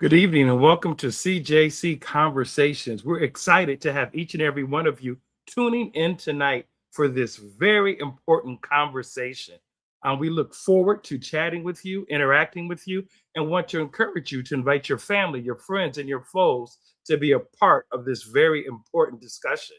Good evening and welcome to CJC Conversations. We're excited to have each and every one of you tuning in tonight for this very important conversation. We look forward to chatting with you, interacting with you, and want to encourage you to invite your family, your friends, and your foes to be a part of this very important discussion.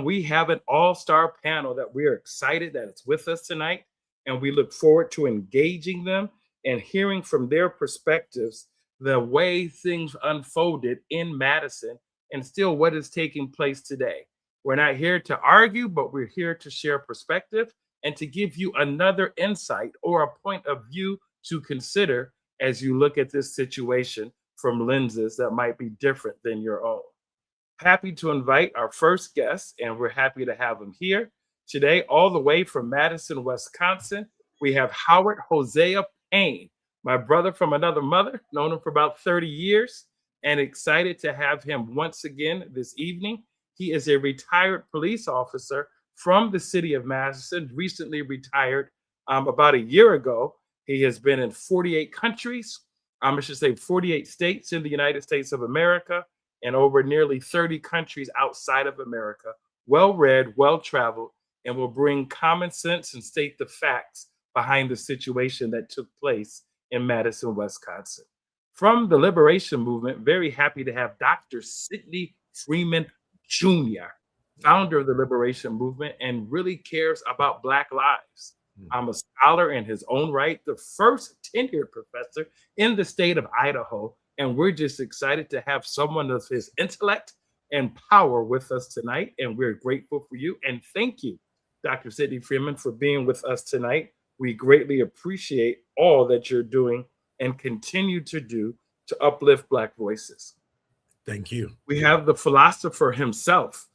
We have an all-star panel that we're excited that it's with us tonight, and we look forward to engaging them and hearing from their perspectives the way things unfolded in Madison and still what is taking place today. We're not here to argue, but we're here to share perspective and to give you another insight or a point of view to consider as you look at this situation from lenses that might be different than your own. Happy to invite our first guest, and we're happy to have him here today, all the way from Madison, Wisconsin. We have Howard Hosea Payne, my brother from another mother, known him for about 30 years, and excited to have him once again this evening. He is a retired police officer from the city of Madison, recently retired about a year ago. He has been in 48 countries, I should say 48 states in the United States of America, and over nearly 30 countries outside of America. Well-read, well-traveled, and will bring common sense and state the facts behind the situation that took place in Madison, Wisconsin. From the Liberation Movement, very happy to have Dr. Sidney Freemen Jr., founder of the Liberation Movement, and really cares about Black lives. I'm a scholar in his own right, the first tenured professor in the state of Idaho, and we're just excited to have someone of his intellect and power with us tonight, and we're grateful for you. And thank you, Dr. Sidney Freemen, for being with us tonight. We greatly appreciate all that you're doing and continue to do to uplift Black voices. Thank you. We have the philosopher himself.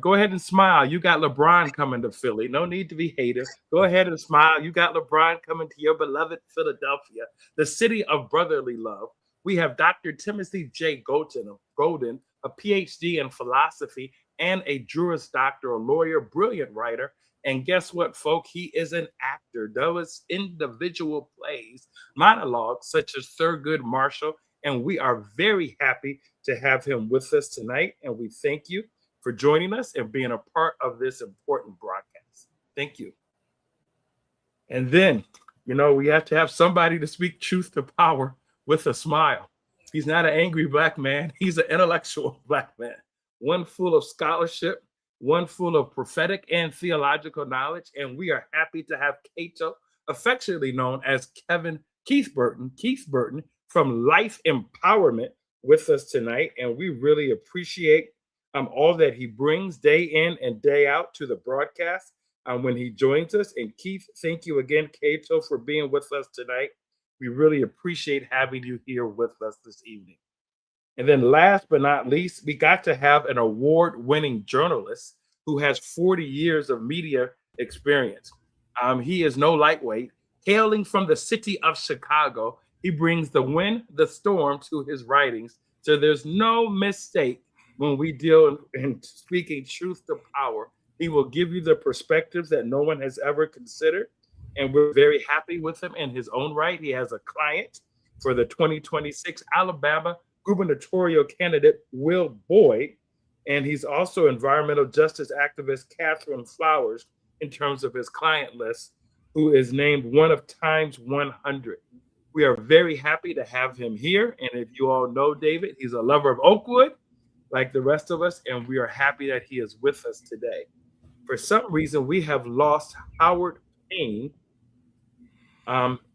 Go ahead and smile. You got LeBron coming to Philly. No need to be hater. Go ahead and smile. You got LeBron coming to your beloved Philadelphia, the city of brotherly love. We have Dr. Timothy J. Golden, a PhD in philosophy and a Juris Doctor, a lawyer, brilliant writer. And guess what, folk? He is an actor, does individual plays, monologues such as Thurgood Marshall. And we are very happy to have him with us tonight. And we thank you for joining us and being a part of this important broadcast. Thank you. And then, we have to have somebody to speak truth to power with a smile. He's not an angry Black man. He's an intellectual Black man, one full of scholarship, one full of prophetic and theological knowledge. And we are happy to have Cato, affectionately known as Keith Burton from Life Empowerment with us tonight. And we really appreciate all that he brings day in and day out to the broadcast when he joins us. And Keith, thank you again, Cato, for being with us tonight. We really appreciate having you here with us this evening. And then last but not least, we got to have an award-winning journalist who has 40 years of media experience. He is no lightweight. Hailing from the city of Chicago, he brings the wind, the storm to his writings. So there's no mistake when we deal in speaking truth to power. He will give you the perspectives that no one has ever considered. And we're very happy with him in his own right. He has a client for the 2026 Alabama gubernatorial candidate, Will Boyd. And he's also environmental justice activist Catherine Flowers in terms of his client list, who is named one of Time's 100. We are very happy to have him here. And if you all know David, he's a lover of Oakwood, like the rest of us. And we are happy that he is with us today. For some reason, we have lost Howard Payne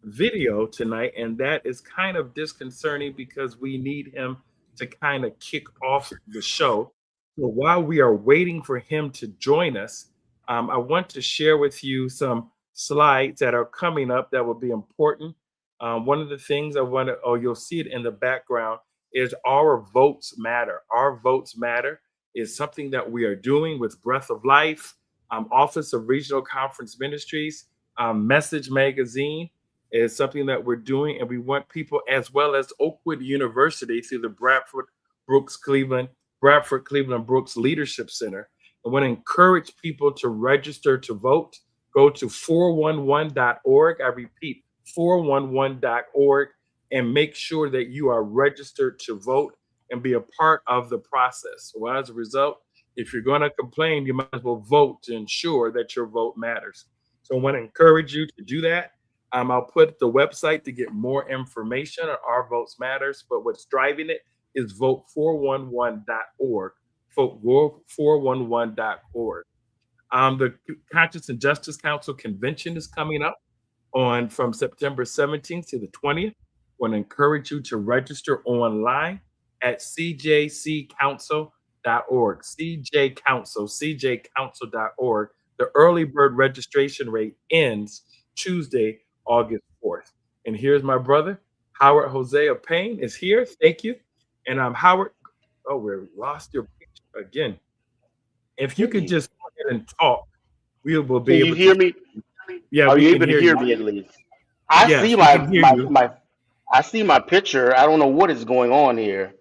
video tonight, and that is kind of disconcerting because we need him to kind of kick off the show. So while we are waiting for him to join us, I want to share with you some slides that are coming up that will be important. One of the things I want to, oh, you'll see it in the background, is our votes matter. Our votes matter is something that we are doing with Breath of Life, Office of Regional Conference Ministries, Message Magazine is something that we're doing, and we want people, as well as Oakwood University through the Bradford Cleveland Brooks Leadership Center. I want to encourage people to register to vote. Go to 411.org. I repeat, 411.org, and make sure that you are registered to vote and be a part of the process. So as a result, if you're going to complain, you might as well vote to ensure that your vote matters. So I want to encourage you to do that. I'll put the website to get more information on Our Votes Matters, but what's driving it is vote411.org. Vote411.org. The Conscience and Justice Council convention is coming up from September 17th to the 20th. I want to encourage you to register online at cjccouncil.org. cjcouncil.org. The early bird registration rate ends Tuesday, August 4th. And here's my brother, Howard Jose of Payne is here. Thank you. And I'm Howard. Oh, we lost your picture again. If you could just go ahead and talk, we will be able to hear me? Yeah, Are we you can able to hear hear you. me at least? I Yes, see we can hear you. I see my picture. I don't know what is going on here,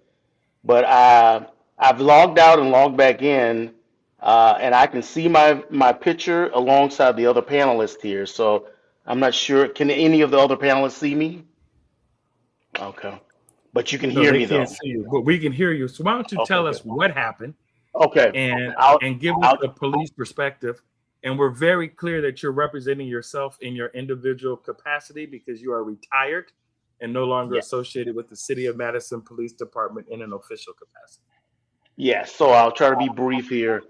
but I've logged out and logged back in, and I can see my picture alongside the other panelists here. So I'm not sure. Can any of the other panelists see me? Okay, but you can No, hear they me can't though. see you, but we can hear you. So why don't you Okay, tell good. us what happened Okay, and I'll and give us I'll the police perspective. And we're very clear that you're representing yourself in your individual capacity because you are retired and no longer yeah. associated with the City of Madison Police Department in an official capacity. Yes, so I'll try to be brief here.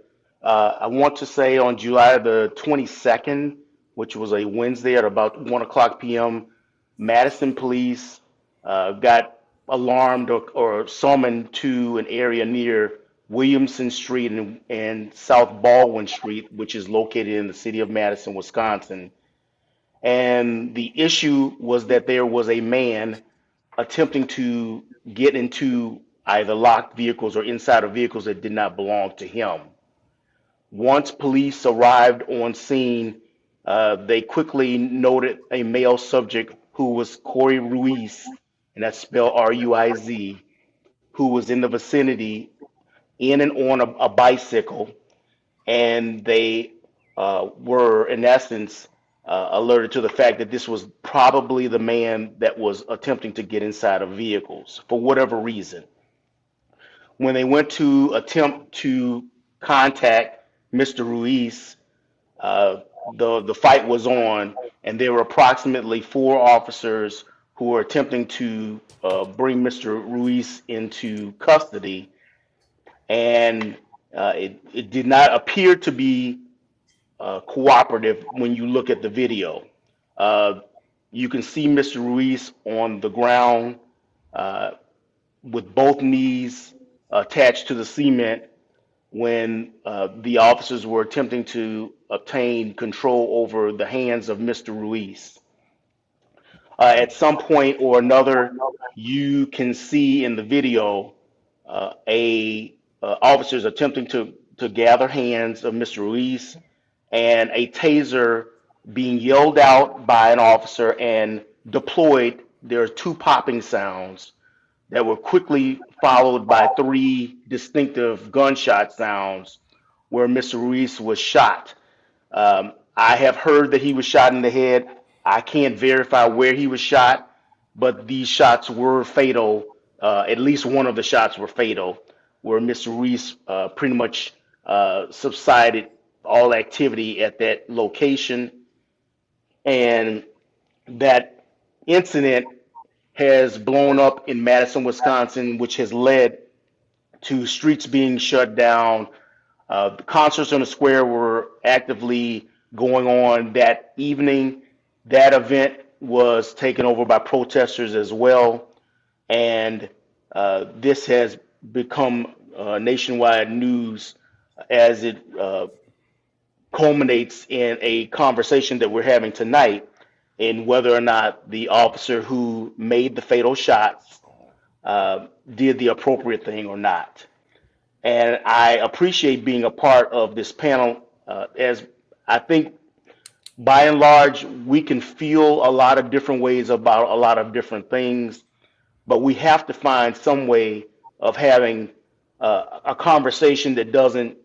I want to say on July the 22nd, which was a Wednesday at about 1 o'clock p.m., Madison police got alarmed or summoned to an area near Williamson Street and South Baldwin Street, which is located in the city of Madison, Wisconsin. And the issue was that there was a man attempting to get into either locked vehicles or inside of vehicles that did not belong to him. Once police arrived on scene, they quickly noted a male subject who was Corey Ruiz, and that's spelled Ruiz, who was in the vicinity in and on a bicycle, and they were, in essence, alerted to the fact that this was probably the man that was attempting to get inside of vehicles for whatever reason. When they went to attempt to contact Mr. Ruiz, the fight was on, and there were approximately four officers who were attempting to bring Mr. Ruiz into custody, and it did not appear to be cooperative when you look at the video. Uh, you can see Mr. Ruiz on the ground uh, with both knees attached to the cement when the officers were attempting to obtain control over the hands of Mr. Ruiz. At some point or another, you can see in the video a officers attempting to gather hands of Mr. Ruiz and a taser being yelled out by an officer and deployed. There are two popping sounds that were quickly followed by three distinctive gunshot sounds where Mr. Ruiz was shot. I have heard that he was shot in the head. I can't verify where he was shot, but these shots were fatal. At least one of the shots were fatal, where Mr. Ruiz pretty much subsided all activity at that location. And that incident has blown up in Madison, Wisconsin, which has led to streets being shut down. The concerts on the square were actively going on that evening. That event was taken over by protesters as well. And this has become nationwide news as it culminates in a conversation that we're having tonight in whether or not the officer who made the fatal shots did the appropriate thing or not. And I appreciate being a part of this panel, as I think by and large we can feel a lot of different ways about a lot of different things, but we have to find some way of having a conversation that doesn't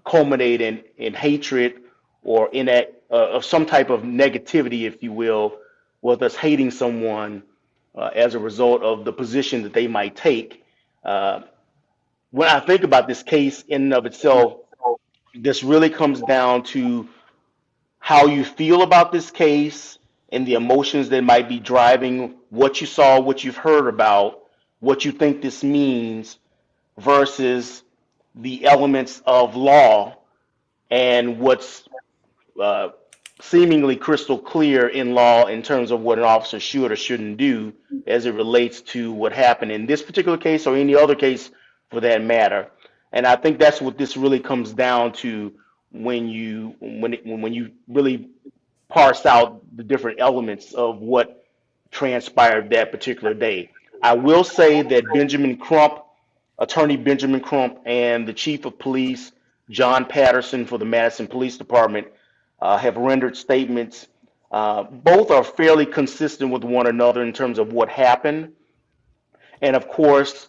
culminate in hatred or in of some type of negativity, if you will, with us hating someone as a result of the position that they might take. When I think about this case in and of itself, this really comes down to how you feel about this case and the emotions that might be driving what you saw, what you've heard about, what you think this means, versus the elements of law and what's seemingly crystal clear in law in terms of what an officer should or shouldn't do as it relates to what happened in this particular case or any other case for that matter. And I think that's what this really comes down to when you really parse out the different elements of what transpired that particular day. I will say that Attorney Benjamin Crump, and the Chief of Police, John Patterson, for the Madison Police Department, have rendered statements. Both are fairly consistent with one another in terms of what happened. And of course,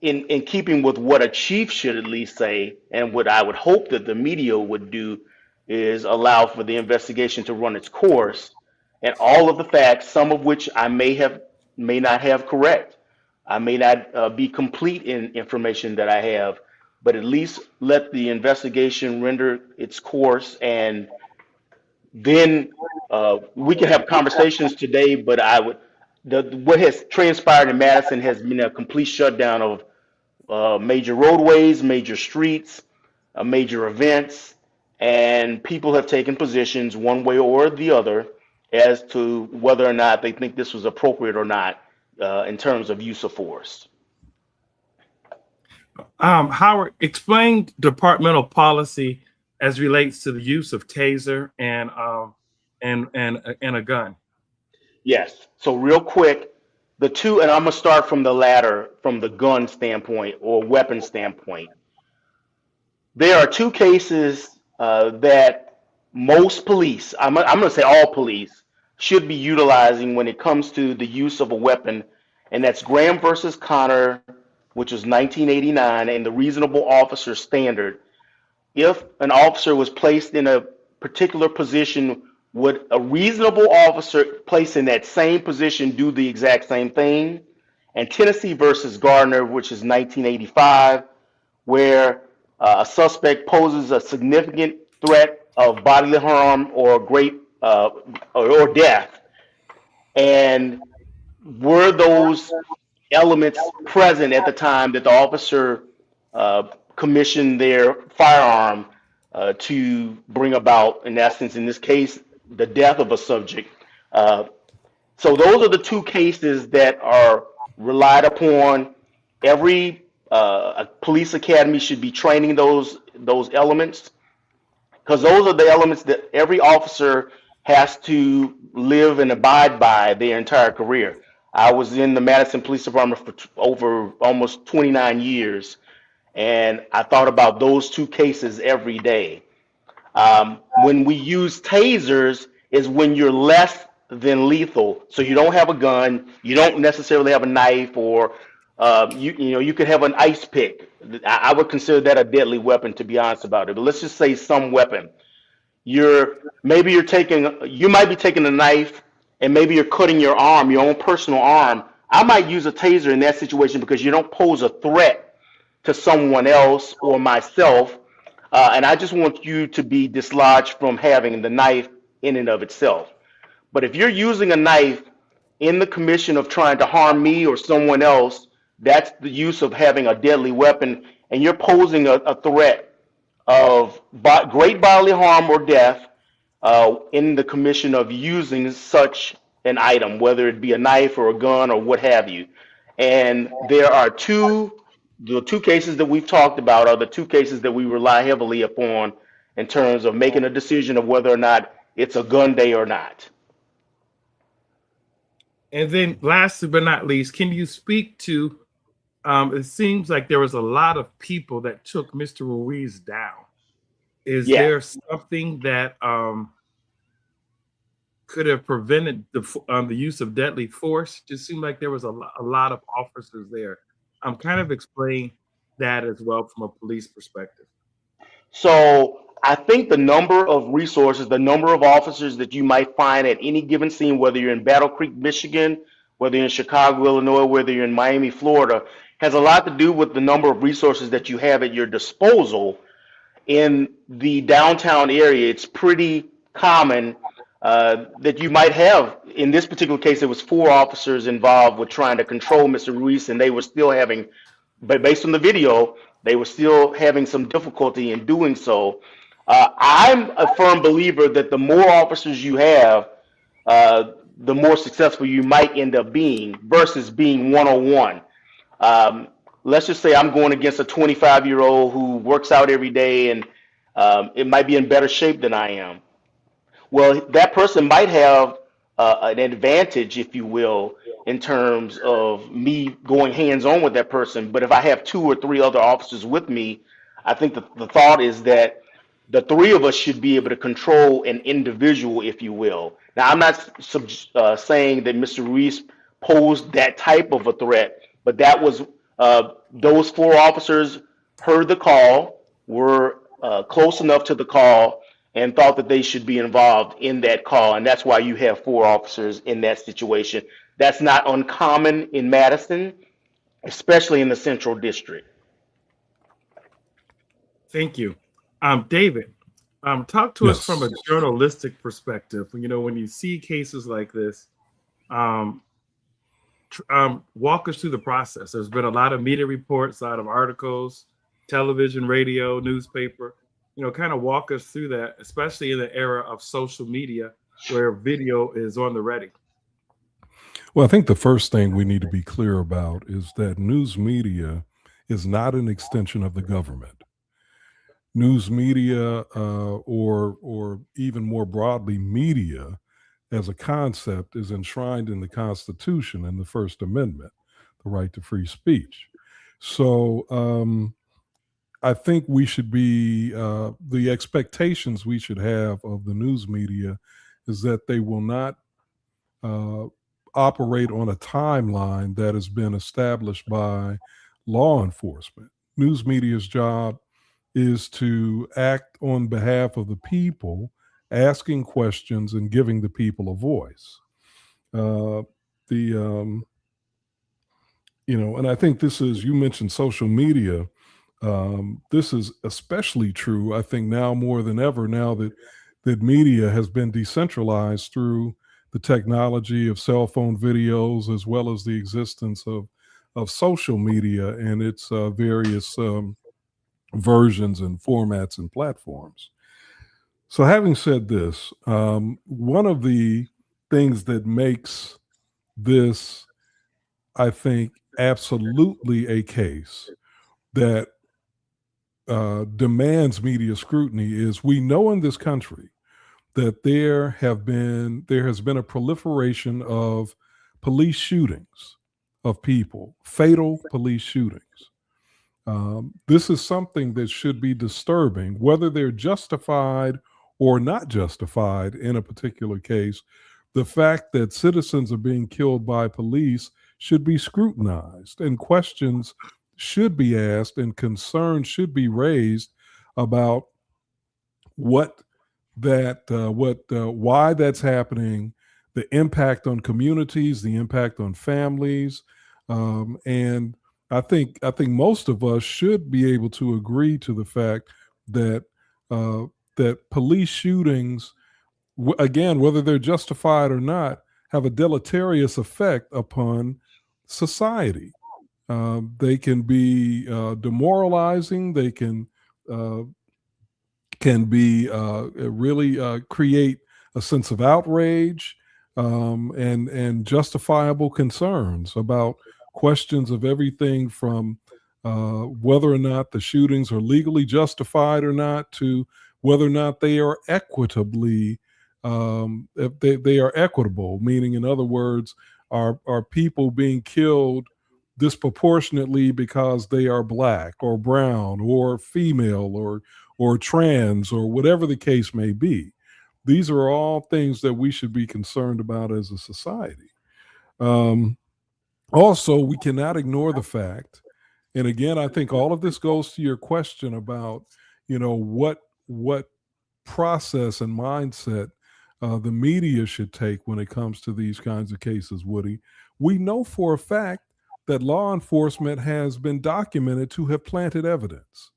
in keeping with what a chief should at least say, and what I would hope that the media would do, is allow for the investigation to run its course, and all of the facts, some of which I may not have correct. I may not be complete in information that I have, but at least let the investigation render its course, and then we can have conversations today. But what has transpired in Madison has been a complete shutdown of major roadways, major streets, major events, and people have taken positions one way or the other as to whether or not they think this was appropriate or not in terms of use of force. Howard, explain departmental policy as relates to the use of taser and a gun. Yes. So real quick, the two, and I'm gonna start from the latter, from the gun standpoint or weapon standpoint. There are two cases that most police, I'm gonna say all police, should be utilizing when it comes to the use of a weapon, and that's Graham versus Connor, which was 1989, and the reasonable officer standard. If an officer was placed in a particular position, would a reasonable officer placed in that same position do the exact same thing? And Tennessee versus Gardner, which is 1985, where a suspect poses a significant threat of bodily harm or or death, and were those elements present at the time that the officer commissioned their firearm to bring about, in essence, in this case, the death of a subject. So those are the two cases that are relied upon. Every police academy should be training those elements, because those are the elements that every officer has to live and abide by their entire career. I was in the Madison Police Department for over almost 29 years, and I thought about those two cases every day. When we use tasers is when you're less than lethal. So you don't have a gun, you don't necessarily have a knife, or you could have an ice pick. I would consider that a deadly weapon, to be honest about it. But let's just say some weapon. You might be taking a knife, and maybe you're cutting your arm, your own personal arm. I might use a taser in that situation because you don't pose a threat to someone else or myself. And I just want you to be dislodged from having the knife in and of itself. But if you're using a knife in the commission of trying to harm me or someone else, that's the use of having a deadly weapon, and you're posing a threat of great bodily harm or death in the commission of using such an item, whether it be a knife or a gun or what have you. And there are two the two cases that we've talked about are the two cases that we rely heavily upon in terms of making a decision of whether or not it's a gun day or not. And then lastly but not least, can you speak to, it seems like there was a lot of people that took Mr. Ruiz down. Is Yeah. there something that could have prevented the use of deadly force? Just seemed like there was a lot of officers there. Kind of explain that as well from a police perspective. So I think the number of resources, the number of officers that you might find at any given scene, whether you're in Battle Creek, Michigan, whether you're in Chicago, Illinois, whether you're in Miami, Florida, has a lot to do with the number of resources that you have at your disposal. In the downtown area, it's pretty common that you might have, in this particular case, there was 4 officers involved with trying to control Mr. Ruiz, and they were still having, but based on the video, they were still having some difficulty in doing so. I'm a firm believer that the more officers you have, the more successful you might end up being versus being one-on-one. Let's just say I'm going against a 25-year-old who works out every day and it might be in better shape than I am. Well, that person might have an advantage, if you will, in terms of me going hands-on with that person. But if I have 2 or 3 other officers with me, I think the thought is that the 3 of us should be able to control an individual, if you will. Now, I'm not saying that Mr. Ruiz posed that type of a threat, but that was those 4 officers heard the call, were close enough to the call, and thought that they should be involved in that call. And that's why you have 4 officers in that situation. That's not uncommon in Madison, especially in the Central District. Thank you. David, talk to us from a journalistic perspective. You know, when you see cases like this, walk us through the process. There's been a lot of media reports, a lot of articles, television, radio, newspaper. You know, kind of walk us through that, especially in the era of social media where video is on the ready. Well, I think the first thing we need to be clear about is that news media is not an extension of the government. News media, or even more broadly, media as a concept is enshrined in the Constitution and the First Amendment, the right to free speech. So I think we should be, the expectations we should have of the news media is that they will not operate on a timeline that has been established by law enforcement. News media's job is to act on behalf of the people, asking questions and giving the people a voice. And I think this is, you mentioned social media. This is especially true, I think, now more than ever, now that media has been decentralized through the technology of cell phone videos, as well as the existence of social media and its various versions and formats and platforms. So having said this, one of the things that makes this, I think, absolutely a case that demands media scrutiny is we know in this country that there has been a proliferation of police shootings of people, fatal police shootings. This is something that should be disturbing, whether they're justified or not justified in a particular case. The fact that citizens are being killed by police should be scrutinized, and questions should be asked and concerns should be raised about why that's happening, the impact on communities, the impact on families, and I think most of us should be able to agree to the fact that that police shootings, again, whether they're justified or not, have a deleterious effect upon society. They can be demoralizing. They can be really create a sense of outrage and justifiable concerns about questions of everything from whether or not the shootings are legally justified or not, to whether or not they are equitably, if they are equitable, meaning, in other words, are people being killed disproportionately because they are black or brown or female or trans or whatever the case may be. These are all things that we should be concerned about as a society. Um, Also, we cannot ignore the fact, and again, I think all of this goes to your question about, what process and mindset the media should take when it comes to these kinds of cases, Woody. We know for a fact that law enforcement has been documented to have planted evidence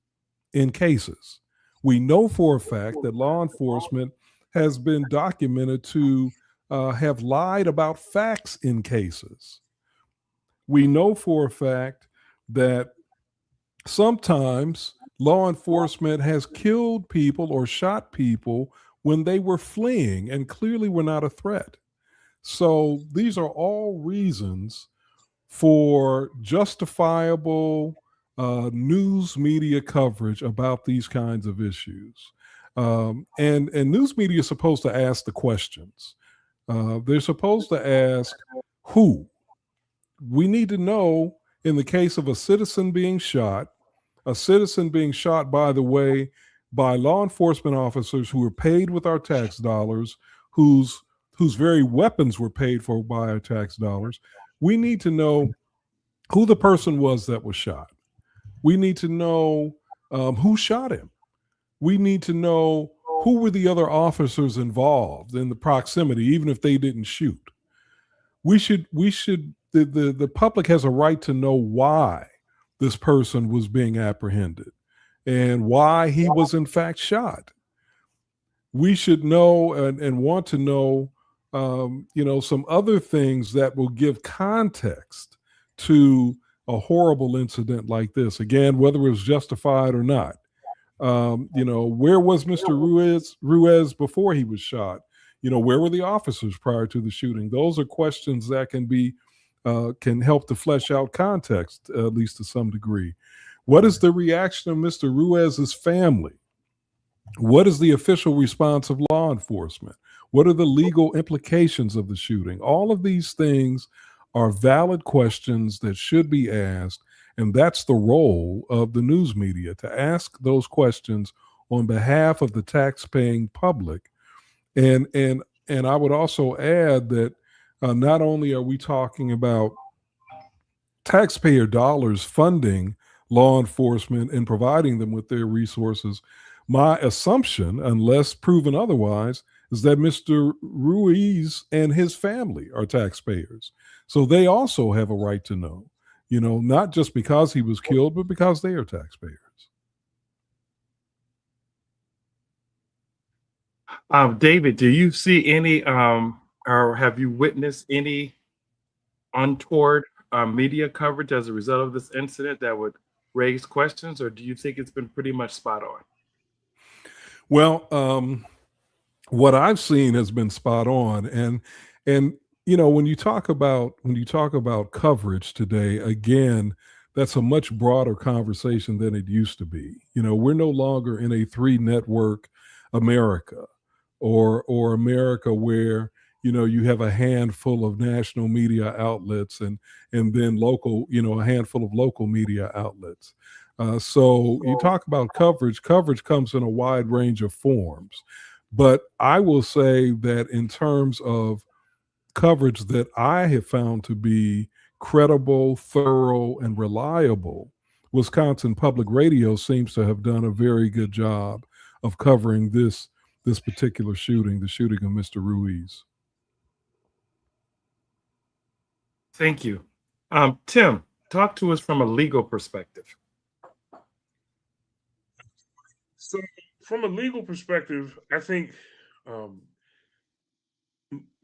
in cases. We know for a fact that law enforcement has been documented to have lied about facts in cases. We know for a fact that sometimes law enforcement has killed people or shot people when they were fleeing and clearly were not a threat. So these are all reasons for justifiable news media coverage about these kinds of issues. And news media is supposed to ask the questions. They're supposed to ask who. We need to know, in the case of a citizen being shot, by the way, by law enforcement officers who were paid with our tax dollars, whose very weapons were paid for by our tax dollars. We need to know who the person was that was shot. We need to know who shot him. We need to know who were the other officers involved in the proximity, even if they didn't shoot. The public has a right to know why this person was being apprehended and why he was in fact shot. We should know and want to know, some other things that will give context to a horrible incident like this. Again, whether it was justified or not. Where was Mr. Ruiz before he was shot? Where were the officers prior to the shooting? Those are questions that can help to flesh out context, at least to some degree. What is the reaction of Mr. Ruiz's family? What is the official response of law enforcement? What are the legal implications of the shooting? All of these things are valid questions that should be asked, and that's the role of the news media, to ask those questions on behalf of the tax-paying public. And I would also add that not only are we talking about taxpayer dollars funding law enforcement and providing them with their resources, my assumption, unless proven otherwise, is that Mr. Ruiz and his family are taxpayers. So they also have a right to know, not just because he was killed, but because they are taxpayers. David, do you see any, or have you witnessed any untoward media coverage as a result of this incident that would raise questions, or do you think it's been pretty much spot on? Well, what I've seen has been spot on, and when you talk about coverage today, again, that's a much broader conversation than it used to be. We're no longer in a 3-network America, or America where you have a handful of national media outlets and then local, a handful of local media outlets. So you talk about coverage. Coverage comes in a wide range of forms, but I will say that in terms of coverage that I have found to be credible, thorough, and reliable, Wisconsin Public Radio seems to have done a very good job of covering this particular shooting, the shooting of Mr. Ruiz. Thank you. Tim, talk to us from a legal perspective. So from a legal perspective, I think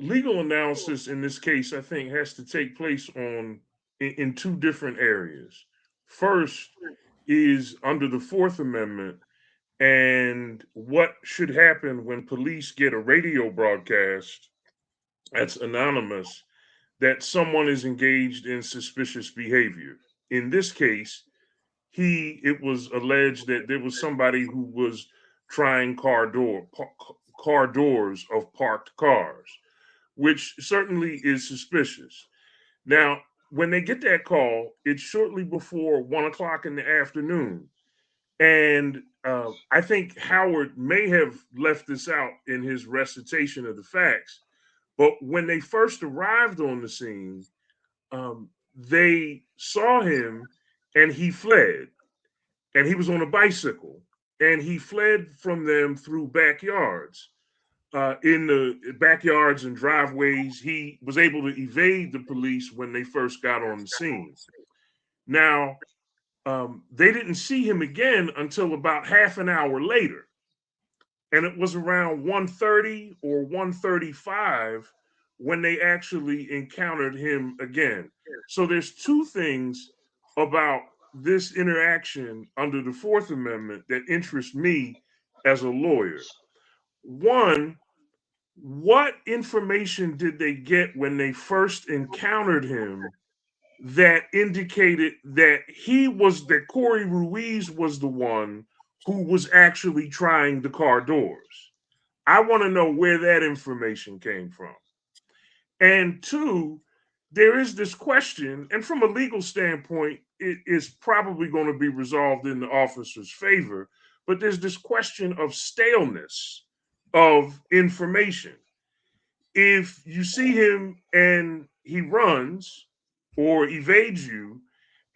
legal analysis in this case, I think, has to take place in two different areas. First is under the Fourth Amendment and what should happen when police get a radio broadcast that's anonymous that someone is engaged in suspicious behavior. In this case, it was alleged that there was somebody who was trying car doors of parked cars, which certainly is suspicious. Now, when they get that call, it's shortly before 1 o'clock in the afternoon. And I think Howard may have left this out in his recitation of the facts. But when they first arrived on the scene, they saw him and he fled. And he was on a bicycle. And he fled from them through backyards. In the backyards and driveways, he was able to evade the police when they first got on the scene. Now, they didn't see him again until about half an hour later. And it was around 1:30 or 1:35 when they actually encountered him again. So there's two things about this interaction under the Fourth Amendment that interest me as a lawyer. One, what information did they get when they first encountered him that indicated that Corey Ruiz was the one who was actually trying the car doors? I want to know where that information came from. And two, there is this question, and from a legal standpoint, it is probably going to be resolved in the officer's favor, but there's this question of staleness of information. If you see him and he runs or evades you,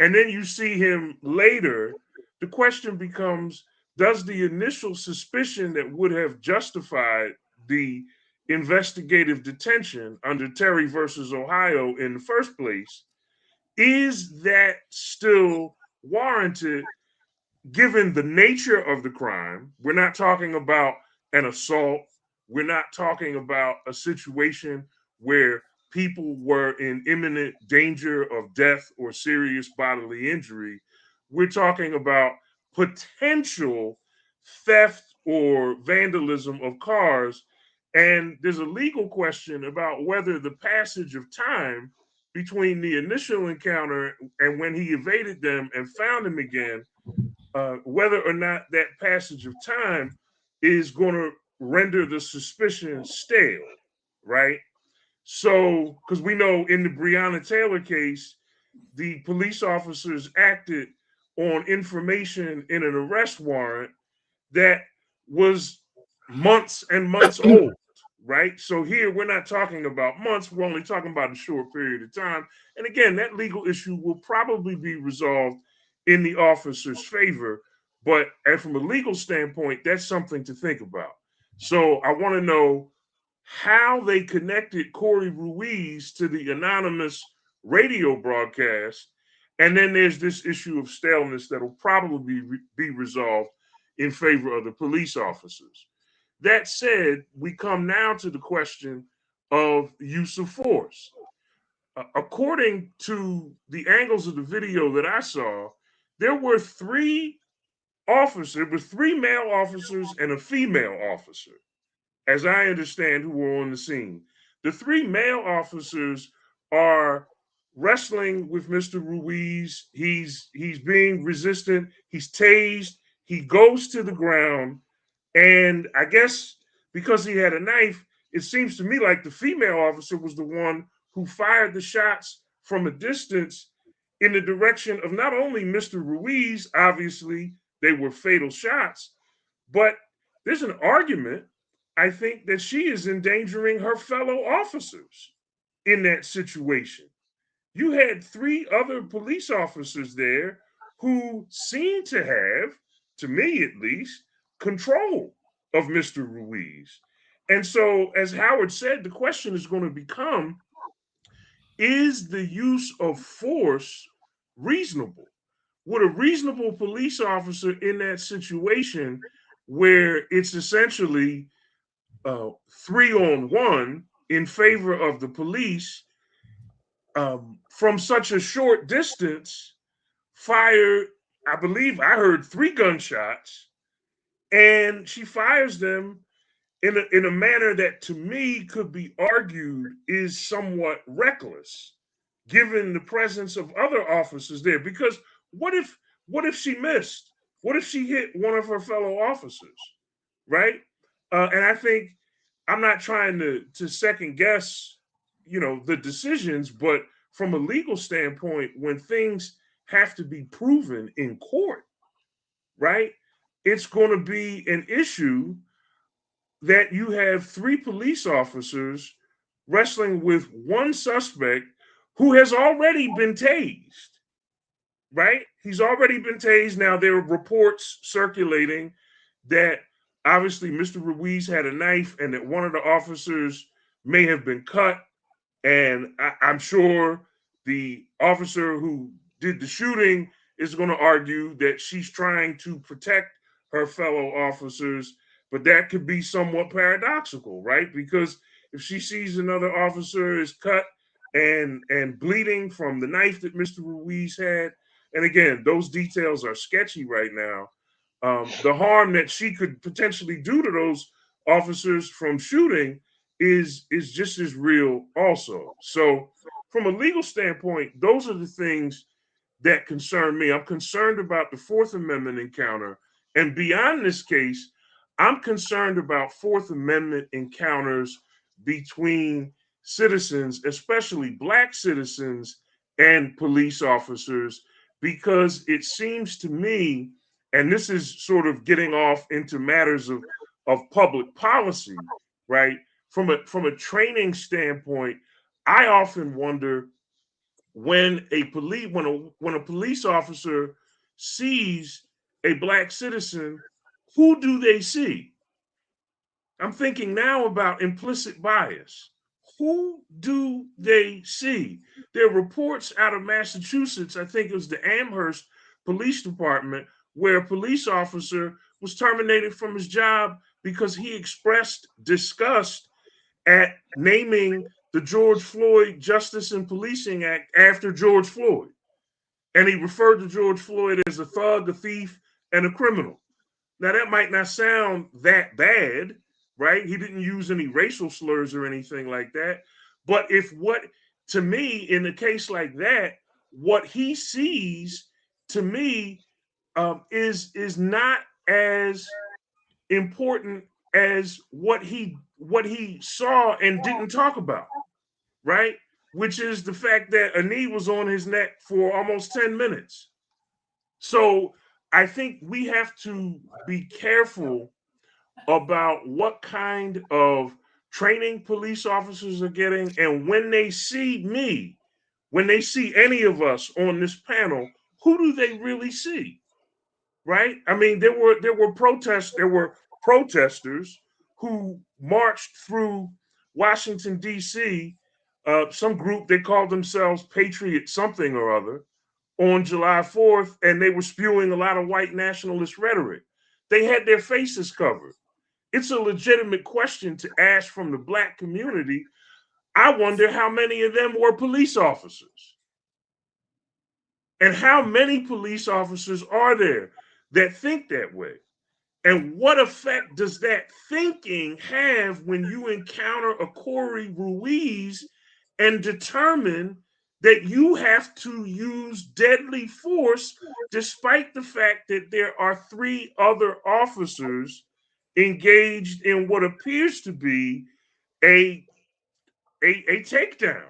and then you see him later, the question becomes, does the initial suspicion that would have justified the investigative detention under Terry versus Ohio in the first place, is that still warranted given the nature of the crime? We're not talking about an assault. We're not talking about a situation where people were in imminent danger of death or serious bodily injury. We're talking about potential theft or vandalism of cars. And there's a legal question about whether the passage of time between the initial encounter and when he evaded them and found him again, whether or not that passage of time is going to render the suspicion stale, right? So, because we know in the Breonna Taylor case, the police officers acted on information in an arrest warrant that was months and months old, right? So here we're not talking about months, we're only talking about a short period of time. And again, that legal issue will probably be resolved in the officer's favor. But from a legal standpoint, that's something to think about. So I want to know how they connected Corey Ruiz to the anonymous radio broadcast. And then there's this issue of staleness that will probably be resolved in favor of the police officers. That said, we come now to the question of use of force. According to the angles of the video that I saw, there were three male officers and a female officer, as I understand, who were on the scene. The three male officers are wrestling with Mr. Ruiz. He's being resistant. He's tased. He goes to the ground. And I guess because he had a knife, it seems to me like the female officer was the one who fired the shots from a distance in the direction of not only Mr. Ruiz, obviously they were fatal shots, but there's an argument, I think, that she is endangering her fellow officers in that situation. You had three other police officers there who seem to have, to me at least, control of Mr. Ruiz. And so, as Howard said, the question is going to become, is the use of force reasonable? Would a reasonable police officer in that situation, where it's essentially 3-on-1 in favor of the police, from such a short distance, fire, I believe I heard 3 gunshots, and she fires them in a manner that to me could be argued is somewhat reckless, given the presence of other officers there? Because what if What if she missed? What if she hit one of her fellow officers? Right? And I think I'm not trying to second guess, the decisions, but from a legal standpoint, when things have to be proven in court, right? It's going to be an issue that you have 3 police officers wrestling with one suspect who has already been tased, right? He's already been tased. Now, there are reports circulating that obviously Mr. Ruiz had a knife and that one of the officers may have been cut. And I'm sure the officer who did the shooting is going to argue that she's trying to protect her fellow officers, but that could be somewhat paradoxical, right? Because if she sees another officer is cut and bleeding from the knife that Mr. Ruiz had, and again, those details are sketchy right now. The harm that she could potentially do to those officers from shooting is just as real also. So from a legal standpoint, those are the things that concern me. I'm concerned about the Fourth Amendment encounter. And beyond this case, I'm concerned about Fourth Amendment encounters between citizens, especially Black citizens and police officers, because it seems to me, and this is sort of getting off into matters of public policy, right? From a training standpoint, I often wonder when a police officer sees a Black citizen, who do they see? I'm thinking now about implicit bias. Who do they see? There are reports out of Massachusetts, I think it was the Amherst Police Department, where a police officer was terminated from his job because he expressed disgust at naming the George Floyd Justice and Policing Act after George Floyd. And he referred to George Floyd as a thug, a thief, and a criminal. Now, that might not sound that bad, right? He didn't use any racial slurs or anything like that. But to me, in a case like that, what he sees to me is not as important as what he saw and didn't talk about, right? Which is the fact that a knee was on his neck for almost 10 minutes. So I think we have to be careful about what kind of training police officers are getting. And when they see me, when they see any of us on this panel, who do they really see? Right? I mean, there were protesters who marched through Washington, D.C., some group, they called themselves Patriot something or other, on July 4th, and they were spewing a lot of white nationalist rhetoric. They had their faces covered. It's a legitimate question to ask from the Black community. I wonder how many of them were police officers. And how many police officers are there that think that way? And what effect does that thinking have when you encounter a Corey Ruiz and determine that you have to use deadly force despite the fact that there are 3 other officers engaged in what appears to be a takedown,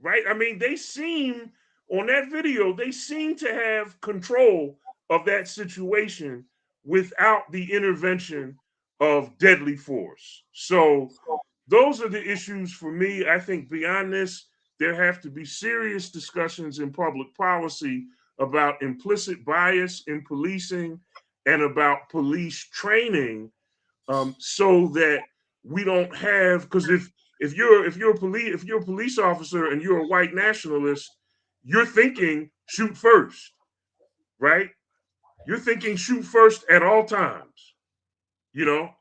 right? I mean, they seem on that video, they seem to have control of that situation without the intervention of deadly force. So those are the issues for me. I think beyond this, there have to be serious discussions in public policy about implicit bias in policing and about police training, so that we don't have, because if you're a police officer and you're a white nationalist, you're thinking shoot first, right? You're thinking shoot first at all times,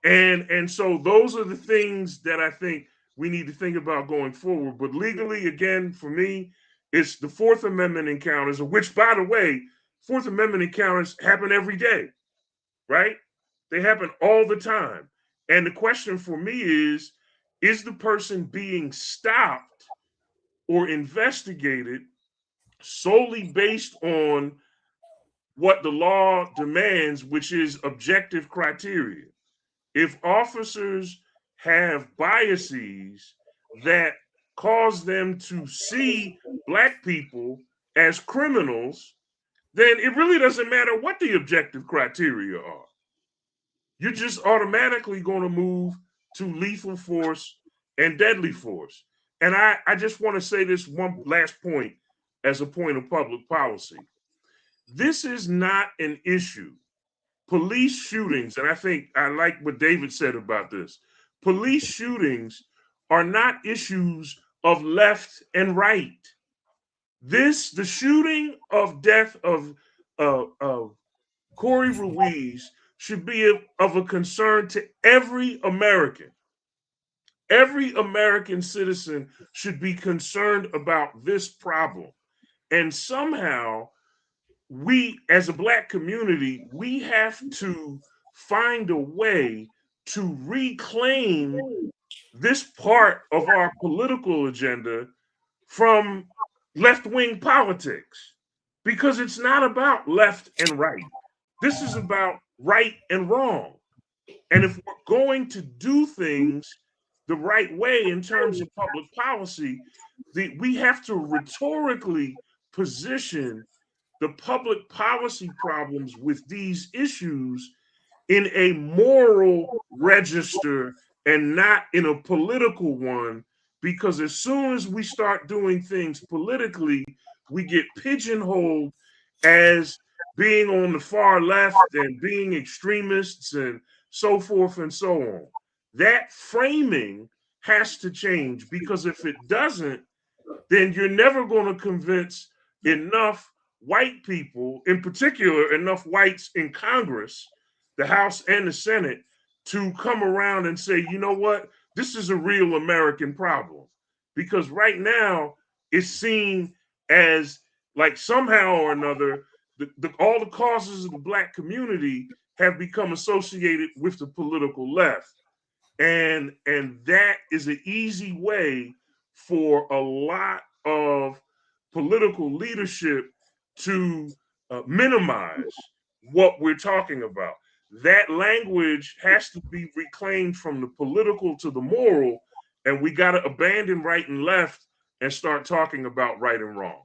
and so those are the things that I think we need to think about going forward. But legally, again, for me, it's the Fourth Amendment encounters, which, by the way, Fourth Amendment encounters happen every day, right? They happen all the time. And the question for me is the person being stopped or investigated solely based on what the law demands, which is objective criteria. If officers have biases that cause them to see Black people as criminals, then it really doesn't matter what the objective criteria are. You're just automatically going to move to lethal force and deadly force. And I just want to say this one last point as a point of public policy. This is not an issue. Police shootings, and I think I like what David said about this. Police shootings are not issues of left and right. The shooting of death of Corey Ruiz should be of a concern to every American. Every American citizen should be concerned about this problem. And somehow, we, as a Black community, we have to find a way to reclaim this part of our political agenda from left-wing politics, because it's not about left and right. This is about right and wrong. And if we're going to do things the right way in terms of public policy, we have to rhetorically position the public policy problems with these issues in a moral register and not in a political one, because as soon as we start doing things politically, we get pigeonholed as being on the far left and being extremists and so forth and so on. That framing has to change, because if it doesn't, then you're never going to convince enough white people, in particular, enough whites in Congress, the House and the Senate, to come around and say, you know what, this is a real American problem. Because right now, it's seen as like somehow or another, all the causes of the Black community have become associated with the political left. And that is an easy way for a lot of political leadership to minimize what we're talking about. That language has to be reclaimed from the political to the moral, and we got to abandon right and left and start talking about right and wrong.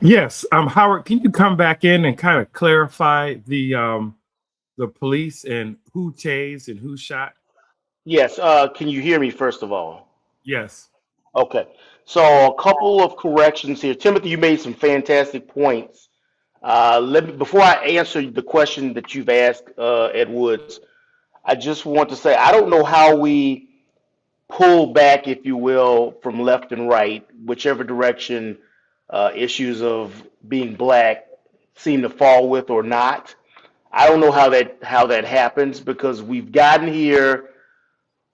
Yes, Howard, can you come back in and kind of clarify the police and who tased and who shot? Yes. Can you hear me first of all? Yes. Okay. So a couple of corrections here. Timothy, you made some fantastic points. Before I answer the question that you've asked, Ed Woods, I just want to say I don't know how we pull back, if you will, from left and right, whichever direction issues of being Black seem to fall with or not. I don't know how that happens, because we've gotten here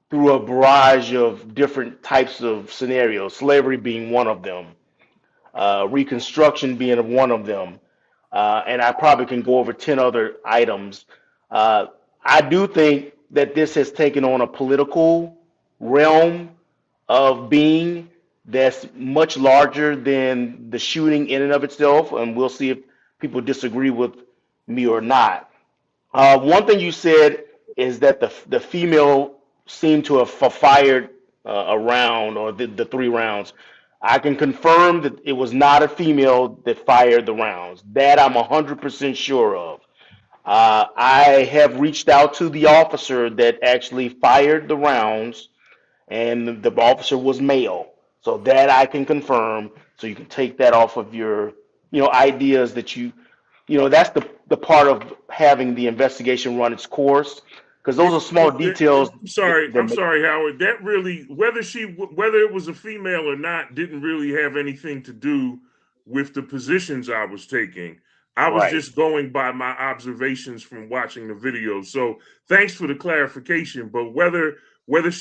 through a barrage of different types of scenarios, slavery being one of them, Reconstruction being one of them, and I probably can go over 10 other items. I do think that this has taken on a political realm of being that's much larger than the shooting in and of itself, and we'll see if people disagree with me or not. One thing you said is that the female seemed to have fired a round, or the 3 rounds. I can confirm that it was not a female that fired the rounds. That I'm 100% sure of. I have reached out to the officer that actually fired the rounds, and the officer was male. So that I can confirm. So you can take that off of your, ideas that that's the part of having the investigation run its course, because those are small details. I'm sorry, Howard. That really, whether it was a female or not, didn't really have anything to do with the positions I was taking. I was just going by my observations from watching the video. So thanks for the clarification. But whether the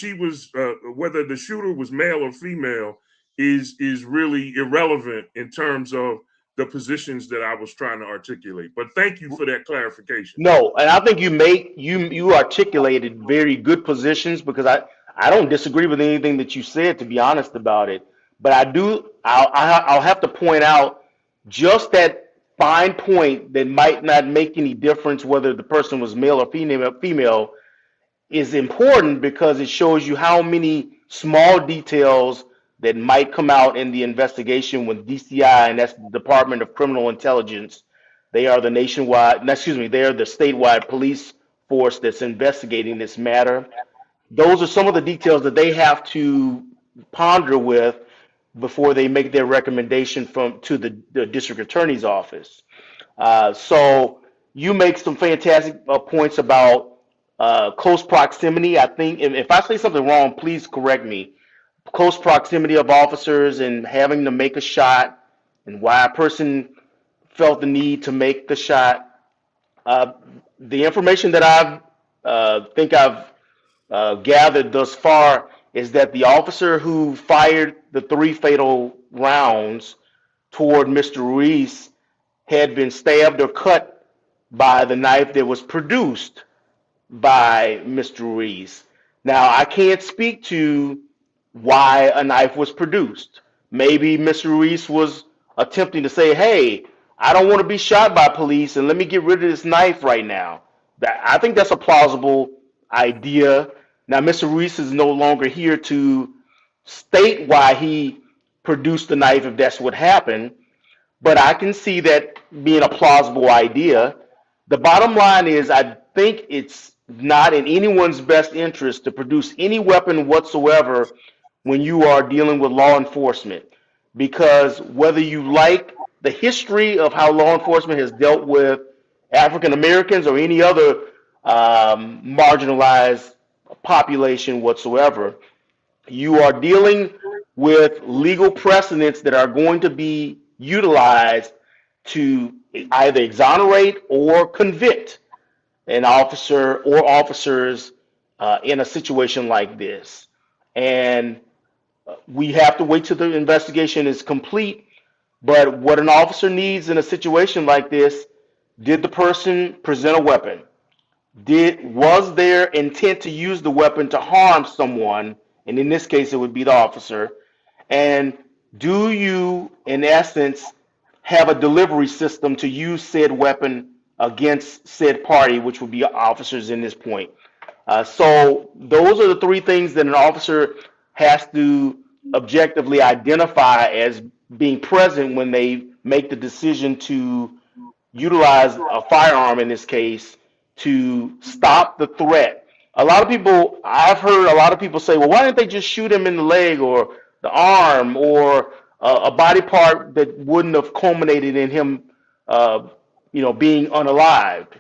shooter was male or female is really irrelevant in terms of the positions that I was trying to articulate. But thank you for that clarification. No, and I think you articulated very good positions, because I don't disagree with anything that you said, to be honest about it. But I'll have to point out just that fine point that might not make any difference whether the person was male or female is important because it shows you how many small details that might come out in the investigation when DCI, and that's the Department of Criminal Intelligence, they are the nationwide, no, excuse me, they are the statewide police force that's investigating this matter. Those are some of the details that they have to ponder with before they make their recommendation to the district attorney's office. So you make some fantastic points about close proximity. I think if I say something wrong, please correct me. Close proximity of officers and having to make a shot and why a person felt the need to make the shot. The information that I've gathered thus far is that the officer who fired the 3 fatal rounds toward Mr. Ruiz had been stabbed or cut by the knife that was produced by Mr. Ruiz. Now, I can't speak to why a knife was produced. Maybe Mr. Ruiz was attempting to say, hey, I don't want to be shot by police and let me get rid of this knife right now. I think that's a plausible idea. Now, Mr. Ruiz is no longer here to state why he produced the knife if that's what happened, but I can see that being a plausible idea. The bottom line is I think it's not in anyone's best interest to produce any weapon whatsoever when you are dealing with law enforcement, because whether you like the history of how law enforcement has dealt with African Americans or any other marginalized population whatsoever, you are dealing with legal precedents that are going to be utilized to either exonerate or convict an officer or officers in a situation like this. And we have to wait till the investigation is complete. But what an officer needs in a situation like this, did the person present a weapon? Was their intent to use the weapon to harm someone? And in this case, it would be the officer. And do you, in essence, have a delivery system to use said weapon against said party, which would be officers in this point? So those are the 3 things that an officer has to objectively identify as being present when they make the decision to utilize a firearm in this case to stop the threat. I've heard a lot of people say, well, why didn't they just shoot him in the leg or the arm or a body part that wouldn't have culminated in him, being unalived?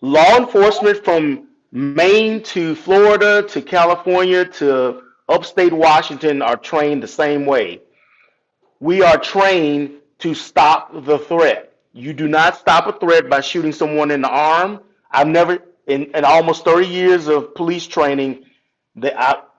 Law enforcement from Maine to Florida to California to upstate Washington are trained the same way. We are trained to stop the threat. You do not stop a threat by shooting someone in the arm. I've never, in almost 30 years of police training,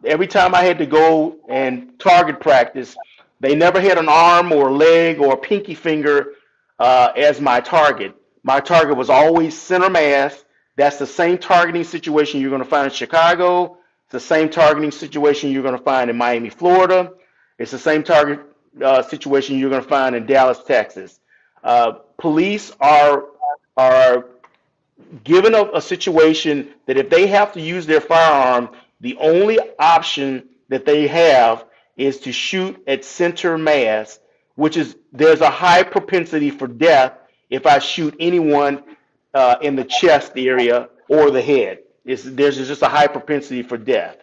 every time I had to go and target practice, they never had an arm or a leg or a pinky finger as my target. My target was always center mass. That's the same targeting situation you're going to find in Chicago. It's the same targeting situation you're going to find in Miami, Florida. It's the same target situation you're going to find in Dallas, Texas. Police are given a situation that if they have to use their firearm, the only option that they have is to shoot at center mass, which is there's a high propensity for death if I shoot anyone in the chest area or the head. There's just a high propensity for death.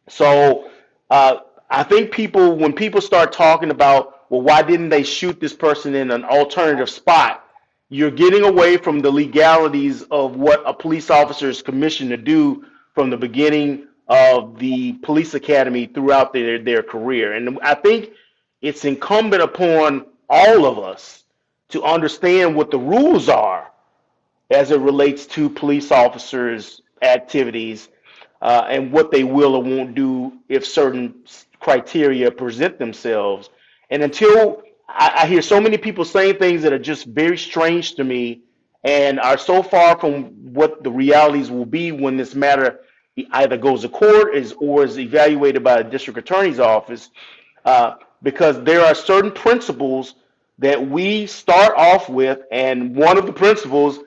So I think when people start talking about, well, why didn't they shoot this person in an alternative spot? You're getting away from the legalities of what a police officer is commissioned to do from the beginning of the police academy throughout their career. And I think it's incumbent upon all of us to understand what the rules are as it relates to police officers' activities and what they will or won't do if certain criteria present themselves. And until I hear so many people saying things that are just very strange to me and are so far from what the realities will be when this matter either goes to court or is evaluated by a district attorney's office, because there are certain principles that we start off with, and one of the principles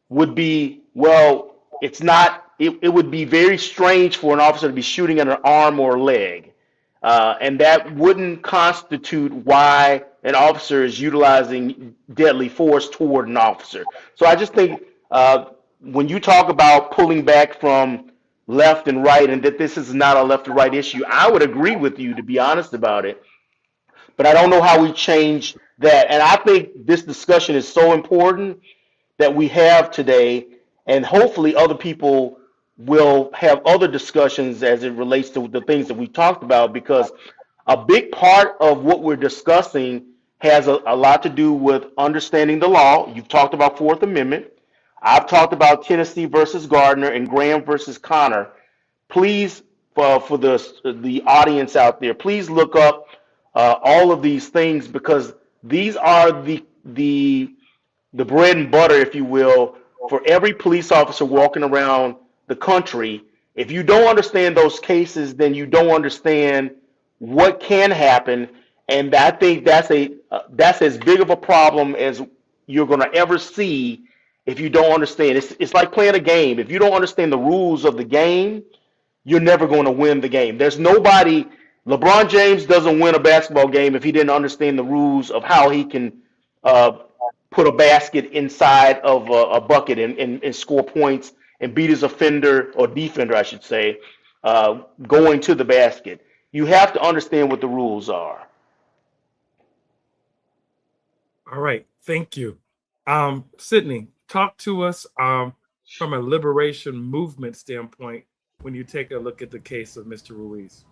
would be, well, it would be very strange for an officer to be shooting at an arm or a leg. And that wouldn't constitute why an officer is utilizing deadly force toward an officer. So I just think when you talk about pulling back from left and right and that this is not a left or right issue, I would agree with you, to be honest about it. But I don't know how we change that. And I think this discussion is so important that we have today, and hopefully other people will have other discussions as it relates to the things that we talked about, because a big part of what we're discussing has a lot to do with understanding the law. You've talked about Fourth Amendment. I've talked about Tennessee versus Gardner and Graham versus Connor. Please, for the audience out there, please look up all of these things, because these are the bread and butter, if you will, for every police officer walking around the country. If you don't understand those cases, then you don't understand what can happen, and I think that's as big of a problem as you're going to ever see if you don't understand. It's like playing a game. If you don't understand the rules of the game, you're never going to win the game. There's nobody. LeBron James doesn't win a basketball game if he didn't understand the rules of how he can put a basket inside of a bucket and score points and beat his offender or defender, I should say, going to the basket. You have to understand what the rules are. All right, thank you. Sydney, talk to us from a liberation movement standpoint when you take a look at the case of Mr. Ruiz.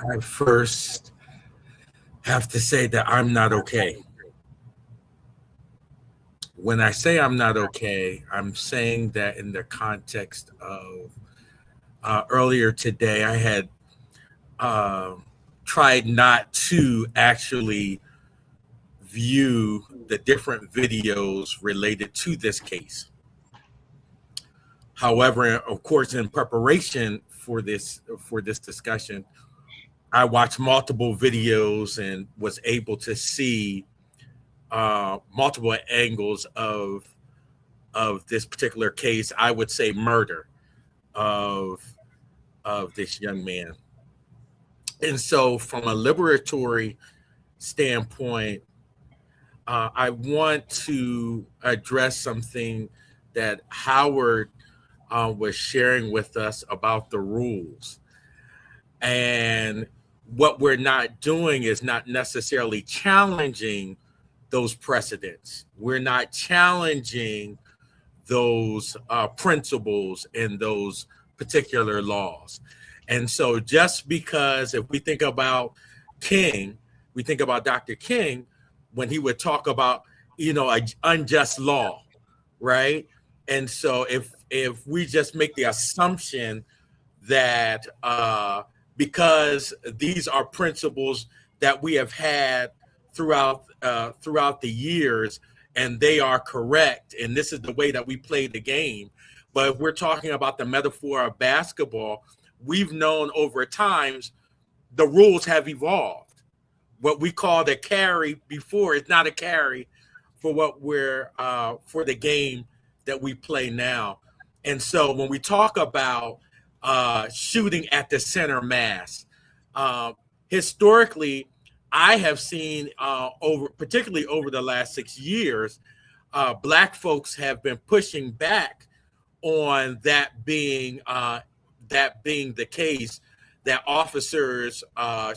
I first have to say that I'm not okay. When I say I'm not okay, I'm saying that in the context of earlier today, I had tried not to actually view the different videos related to this case. However, of course, in preparation for this discussion, I watched multiple videos and was able to see multiple angles of this particular case. I would say murder of this young man. And so from a liberatory standpoint, I want to address something that Howard was sharing with us about the rules. And what we're not doing is not necessarily challenging those precedents. We're not challenging those principles and those particular laws. And so just because if we think about King, we think about Dr. King, when he would talk about, an unjust law, right? And so if we just make the assumption that because these are principles that we have had throughout the years, and they are correct, and this is the way that we play the game. But if we're talking about the metaphor of basketball, we've known over times the rules have evolved. What we called a carry before is not a carry for what we're for the game that we play now. And so when we talk about shooting at the center mass, historically, I have seen particularly over the last 6 years, Black folks have been pushing back on that being the case, that officers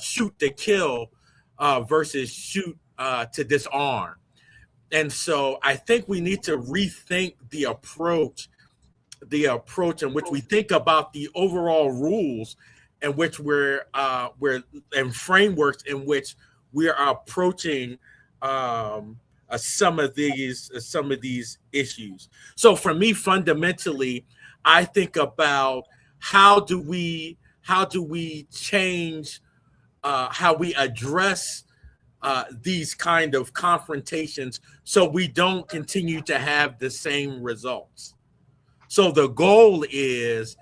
shoot to kill versus shoot to disarm. And so I think we need to rethink the approach in which we think about the overall rules in which we're and frameworks in which we are approaching some of these issues. So for me, fundamentally, I think about how do we change how we address these kind of confrontations so we don't continue to have the same results. So the goal is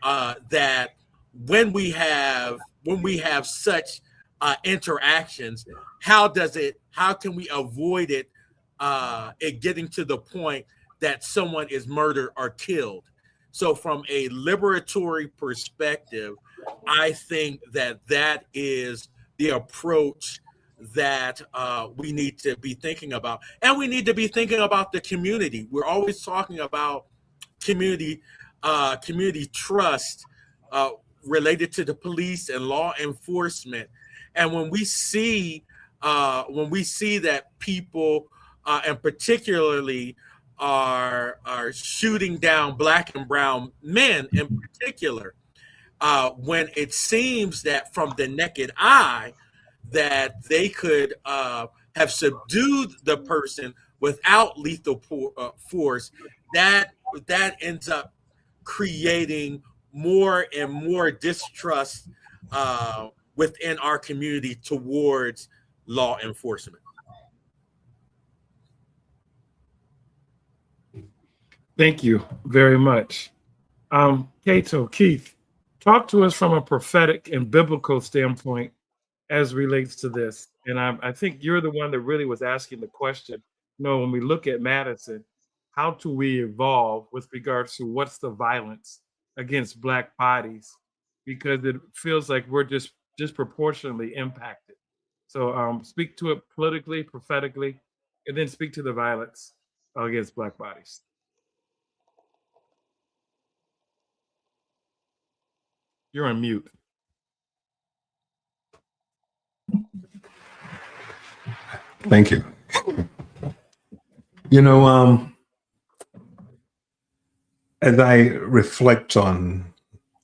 that when we have such interactions, how can we avoid it getting to the point that someone is murdered or killed? So from a liberatory perspective, I think that is the approach that we need to be thinking about. And we need to be thinking about the community. We're always talking about community trust related to the police and law enforcement. And when we see that people and particularly are shooting down Black and brown men in particular, when it seems that from the naked eye that they could have subdued the person without lethal force, that ends up creating more and more distrust within our community towards law enforcement. Thank you very much. Cato, Keith, talk to us from a prophetic and biblical standpoint as relates to this. And I think you're the one that really was asking the question, when we look at Madison, how do we evolve with regards to what's the violence against Black bodies? Because it feels like we're just disproportionately impacted. So speak to it politically, prophetically, and then speak to the violence against Black bodies. You're on mute. Thank you. As I reflect on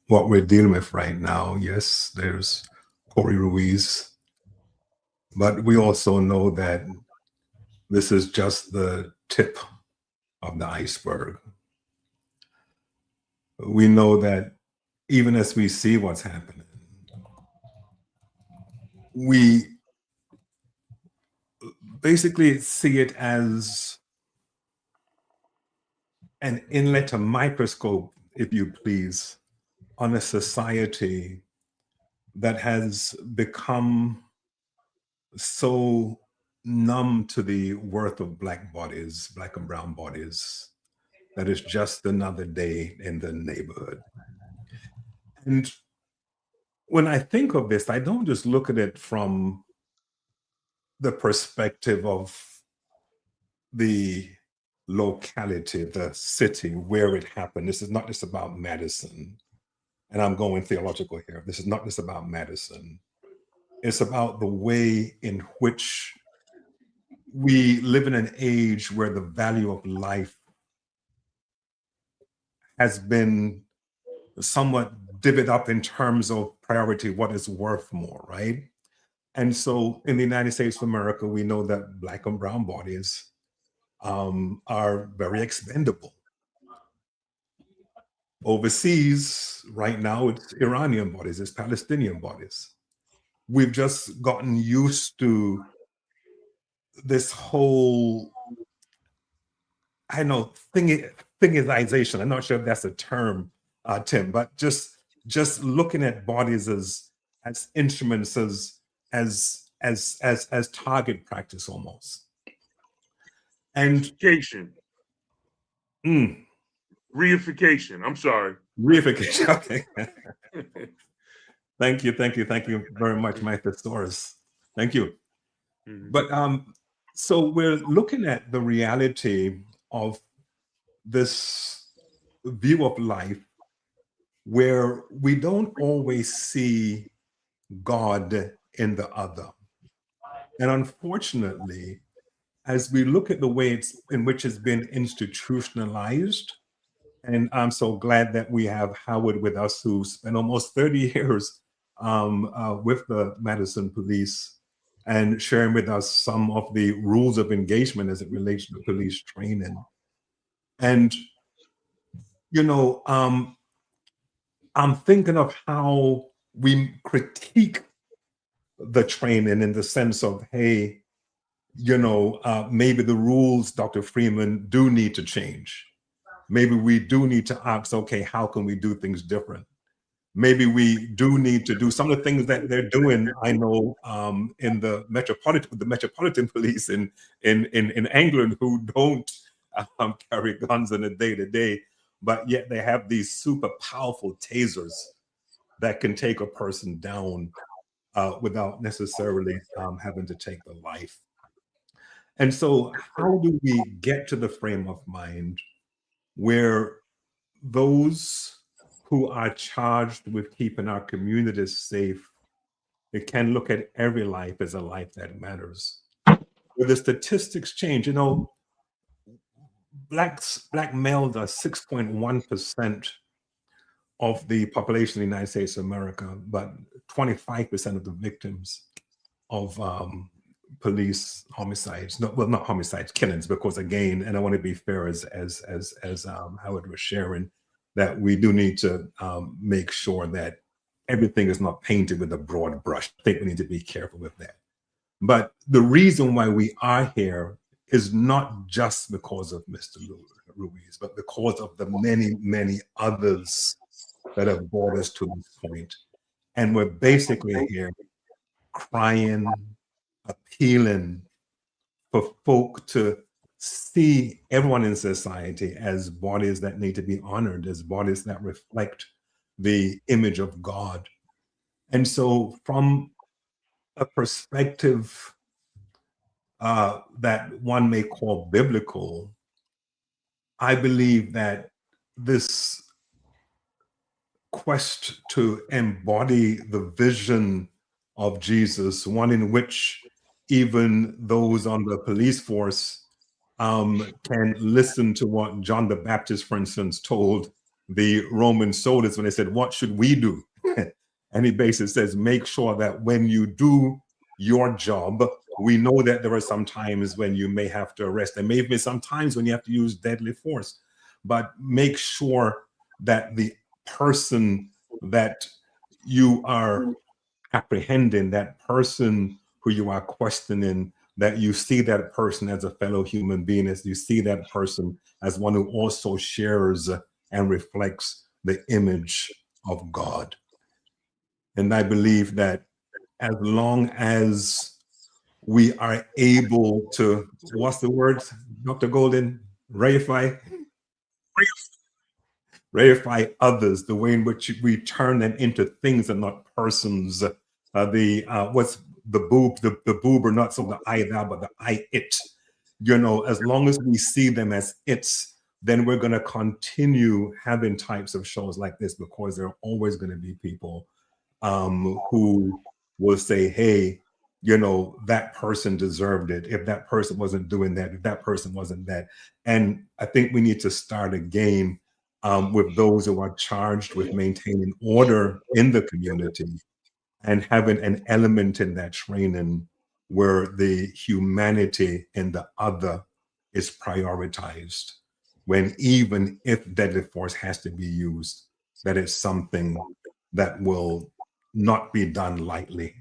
what we're dealing with right now, yes, there's Corey Ruiz, but we also know that this is just the tip of the iceberg. We know that even as we see what's happening, we basically see it as an inlet, a microscope, if you please, on a society that has become so numb to the worth of Black bodies, Black and brown bodies, that it's just another day in the neighborhood. And when I think of this, I don't just look at it from the perspective of the locality, the city where it happened. This is not just about Madison. And I'm going theological here. This is not just about Madison. It's about the way in which we live in an age where the value of life has been somewhat divvied up in terms of priority, what is worth more, right? And so in the United States of America, we know that Black and brown bodies are very expendable. Overseas, right now, it's Iranian bodies, it's Palestinian bodies. We've just gotten used to this whole, thingization. I'm not sure if that's a term, Tim, but just looking at bodies as instruments, as target practice almost. And reification. I'm sorry. Reification. Okay. Thank you very much, my thesaurus. Thank you. Mm-hmm. But so we're looking at the reality of this view of life where we don't always see God in the other. And unfortunately, as we look at the way in which it's been institutionalized, and I'm so glad that we have Howard with us, who spent almost 30 years with the Madison police and sharing with us some of the rules of engagement as it relates to police training. And, I'm thinking of how we critique the training in the sense of, hey, maybe the rules, Dr. Freeman, do need to change. Maybe we do need to ask, okay, how can we do things different? maybe we do need to do some of the things that they're doing. I know in the metropolitan police in England, who don't carry guns in the day-to-day, but yet they have these super powerful tasers that can take a person down without necessarily having to take the life. And so how do we get to the frame of mind where those who are charged with keeping our communities safe, they can look at every life as a life that matters? Where the statistics change, you know, black males are 6.1% of the population of the United States of America, but 25% of the victims of police homicides, not homicides, killings, because again, and I want to be fair as Howard was sharing, that we do need to make sure that everything is not painted with a broad brush. I think we need to be careful with that. But the reason why we are here is not just because of Mr. Ruiz, but because of the many, many others that have brought us to this point. And we're basically here crying, appealing for folk to see everyone in society as bodies that need to be honored, as bodies that reflect the image of God. And so from a perspective that one may call biblical, I believe that this quest to embody the vision of Jesus, one in which even those on the police force can listen to what John the Baptist, for instance, told the Roman soldiers when they said, "What should we do?" And he basically says, make sure that when you do your job, we know that there are some times when you may have to arrest. There may be some times when you have to use deadly force, but make sure that the person that you are apprehending, that person who you are questioning, that you see that person as a fellow human being, as you see that person as one who also shares and reflects the image of God. And I believe that as long as we are able to, what's the word, Dr. Golden, reify others, the way in which we turn them into things and not persons. What's the boob or not so the I thou, but the I it. You know, as long as we see them as it's, then we're going to continue having types of shows like this, because there are always going to be people who will say, hey, you know, that person deserved it. If that person wasn't doing that, if that person wasn't that. And I think we need to start again with those who are charged with maintaining order in the community and having an element in that training where the humanity in the other is prioritized, when even if deadly force has to be used, that is something that will not be done lightly,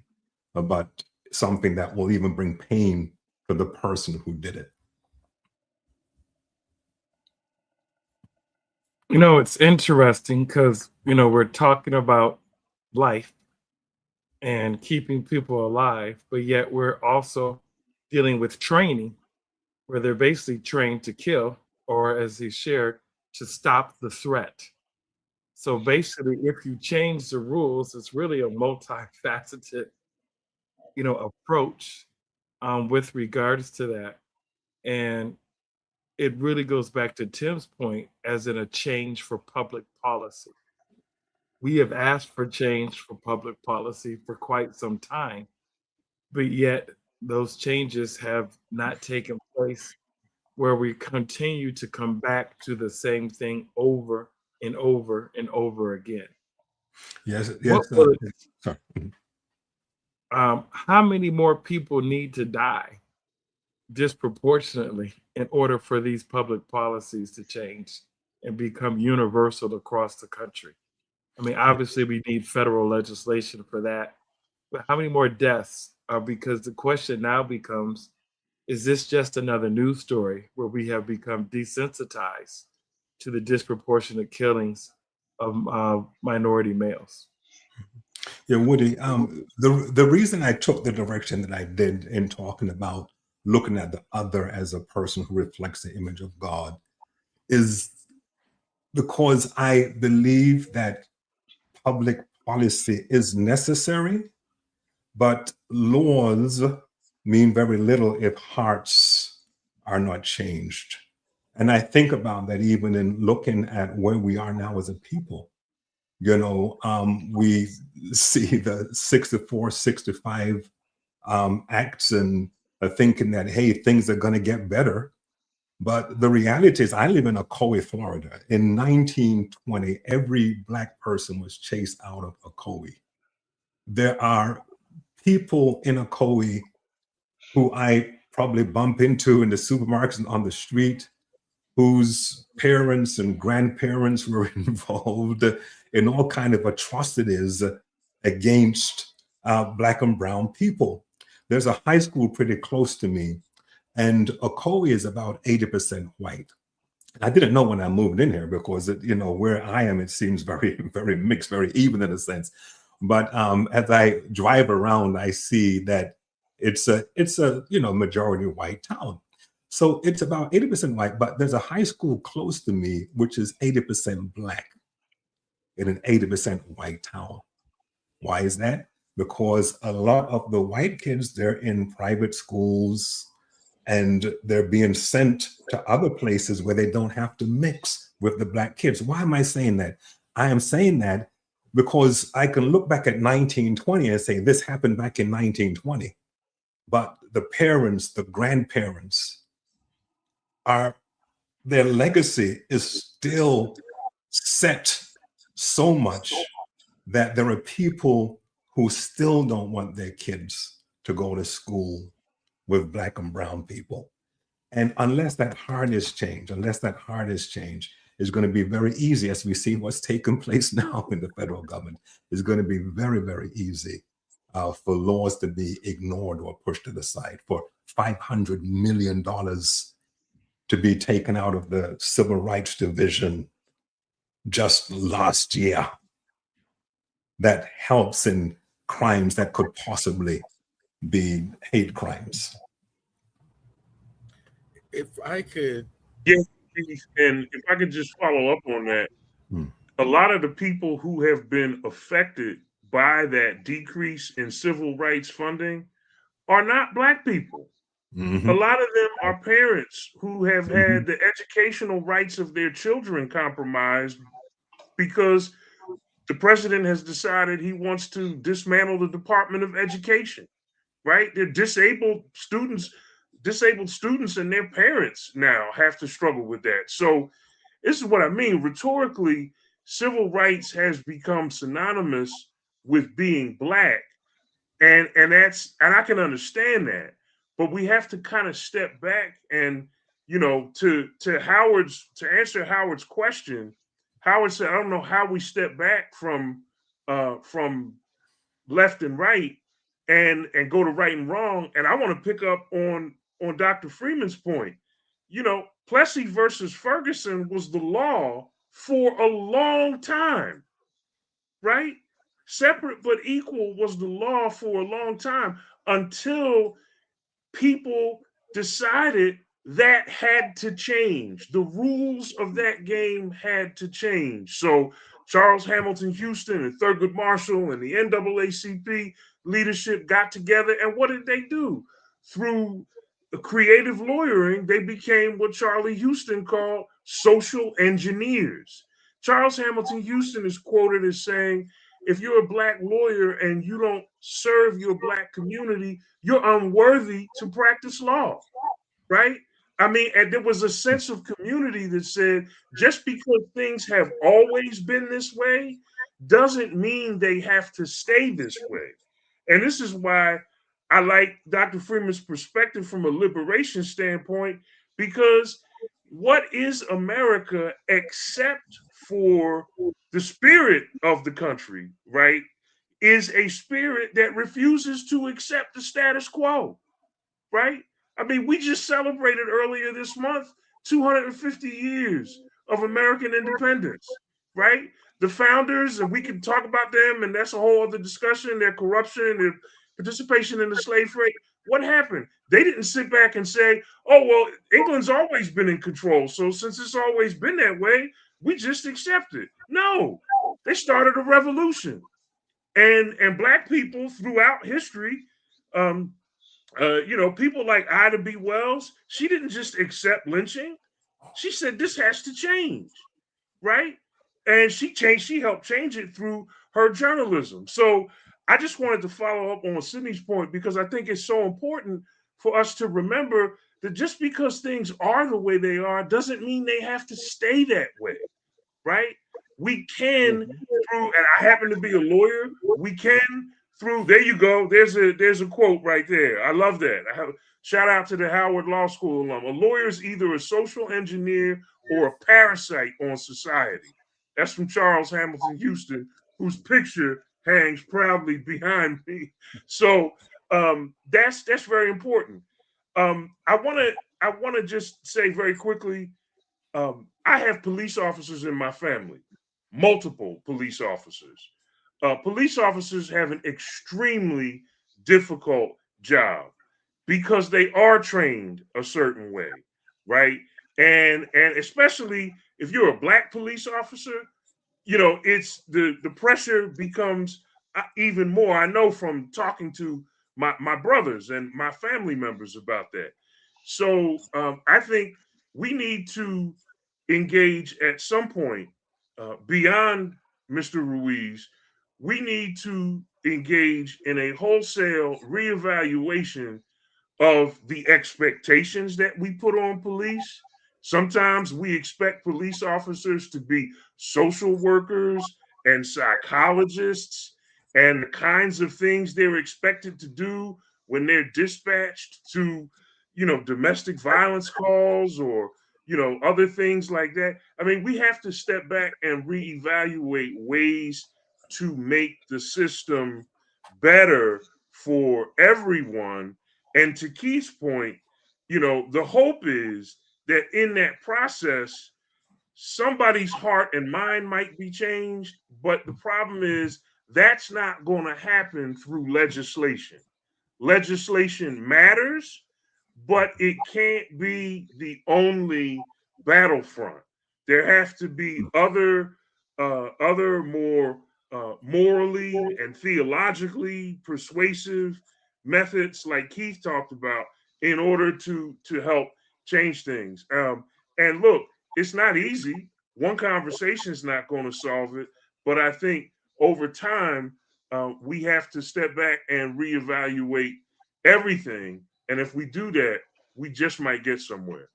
but something that will even bring pain to the person who did it. You know, it's interesting because, you know, we're talking about life and keeping people alive, but yet we're also dealing with training where they're basically trained to kill, or as he shared, to stop the threat. So basically, if you change the rules, it's really a multifaceted, you know, approach with regards to that. And it really goes back to Tim's point, as in a change for public policy. We have asked for change for public policy for quite some time, but yet those changes have not taken place, where we continue to come back to the same thing over and over and over again. Yes. Sorry. How many more people need to die disproportionately in order for these public policies to change and become universal across the country? I mean, obviously, we need federal legislation for that, but how many more deaths? Because the question now becomes, is this just another news story where we have become desensitized to the disproportionate killings of minority males. Yeah, Woody. The reason I took the direction that I did in talking about looking at the other as a person who reflects the image of God is because I believe that public policy is necessary, but laws mean very little if hearts are not changed. And I think about that even in looking at where we are now as a people. We see the 64, 65 acts and are thinking that, hey, things are going to get better. But the reality is, I live in Ocoee, Florida. In 1920, every Black person was chased out of Ocoee. There are people in Ocoee who I probably bump into in the supermarkets and on the street whose parents and grandparents were involved in all kind of atrocities against Black and brown people. There's a high school pretty close to me, and Ocoee is about 80% white. I didn't know when I moved in here because where I am, it seems very, very mixed, very even in a sense. But as I drive around, I see that it's a majority white town. So it's about 80% white, but there's a high school close to me, which is 80% Black in an 80% white town. Why is that? Because a lot of the white kids, they're in private schools and they're being sent to other places where they don't have to mix with the Black kids. Why am I saying that? I am saying that because I can look back at 1920 and say this happened back in 1920. But the parents, the grandparents, their legacy is still set so much that there are people who still don't want their kids to go to school with Black and brown people. And unless that heart is changed, it's going to be very easy, as we see what's taking place now in the federal government, it's going to be very, very easy for laws to be ignored or pushed to the side, for $500 million to be taken out of the Civil Rights Division just last year. That helps in crimes that could possibly be hate crimes. If I could. Yes, and if I could just follow up on that, a lot of the people who have been affected by that decrease in civil rights funding are not Black people. Mm-hmm. A lot of them are parents who have had the educational rights of their children compromised because the president has decided he wants to dismantle the Department of Education, right? They're disabled students and their parents now have to struggle with that. So this is what I mean. Rhetorically, civil rights has become synonymous with being Black. And I can understand that, but we have to kind of step back and, to answer Howard's question. Howard said, I don't know how we step back from left and right and go to right and wrong. And I want to pick up on Dr. Freeman's point. Plessy versus Ferguson was the law for a long time, right? Separate but equal was the law for a long time until people decided that had to change. The rules of that game had to change. So Charles Hamilton Houston and Thurgood Marshall and the NAACP leadership got together, and what did they do? Through creative lawyering, they became what Charlie Houston called social engineers. Charles Hamilton Houston is quoted as saying, if you're a Black lawyer and you don't serve your Black community, you're unworthy to practice law, right? I mean, and there was a sense of community that said, just because things have always been this way doesn't mean they have to stay this way. And this is why I like Dr. Freeman's perspective from a liberation standpoint, because what is America except for the spirit of the country, right? Is a spirit that refuses to accept the status quo, right? I mean, we just celebrated earlier this month 250 years of American independence, right? the founders, and we can talk about them, and that's a whole other discussion, their corruption, their participation in the slave trade. What happened? They didn't sit back and say, oh, well, England's always been in control, so since it's always been that way, we just accept it. No, they started a revolution. And Black people throughout history, people like Ida B. Wells, she didn't just accept lynching. She said this has to change, right? And she helped change it through her journalism. So I just wanted to follow up on Sydney's point, because I think it's so important for us to remember that just because things are the way they are doesn't mean they have to stay that way, right? We can, through, and I happen to be a lawyer, we can through, there you go, there's a quote right there. I love that. Shout out to the Howard Law School alum. A lawyer is either a social engineer or a parasite on society. That's from Charles Hamilton Houston, whose picture hangs proudly behind me. So that's very important. I want to just say very quickly, I have police officers in my family, multiple police officers. Police officers have an extremely difficult job because they are trained a certain way, right? And especially if you're a Black police officer, it's the pressure becomes even more. I know from talking to my brothers and my family members about that. So I think we need to engage at some point beyond Mr. Ruiz. We need to engage in a wholesale reevaluation of the expectations that we put on police. Sometimes we expect police officers to be social workers and psychologists and the kinds of things they're expected to do when they're dispatched to, domestic violence calls or, other things like that. I mean, we have to step back and reevaluate ways to make the system better for everyone. And to Keith's point, the hope is that in that process, somebody's heart and mind might be changed. But the problem is that's not going to happen through legislation. Legislation matters, but it can't be the only battlefront. There have to be other more morally and theologically persuasive methods, like Keith talked about, in order to help change things. And look, it's not easy. One conversation is not going to solve it, but I think over time we have to step back and reevaluate everything. And if we do that, we just might get somewhere.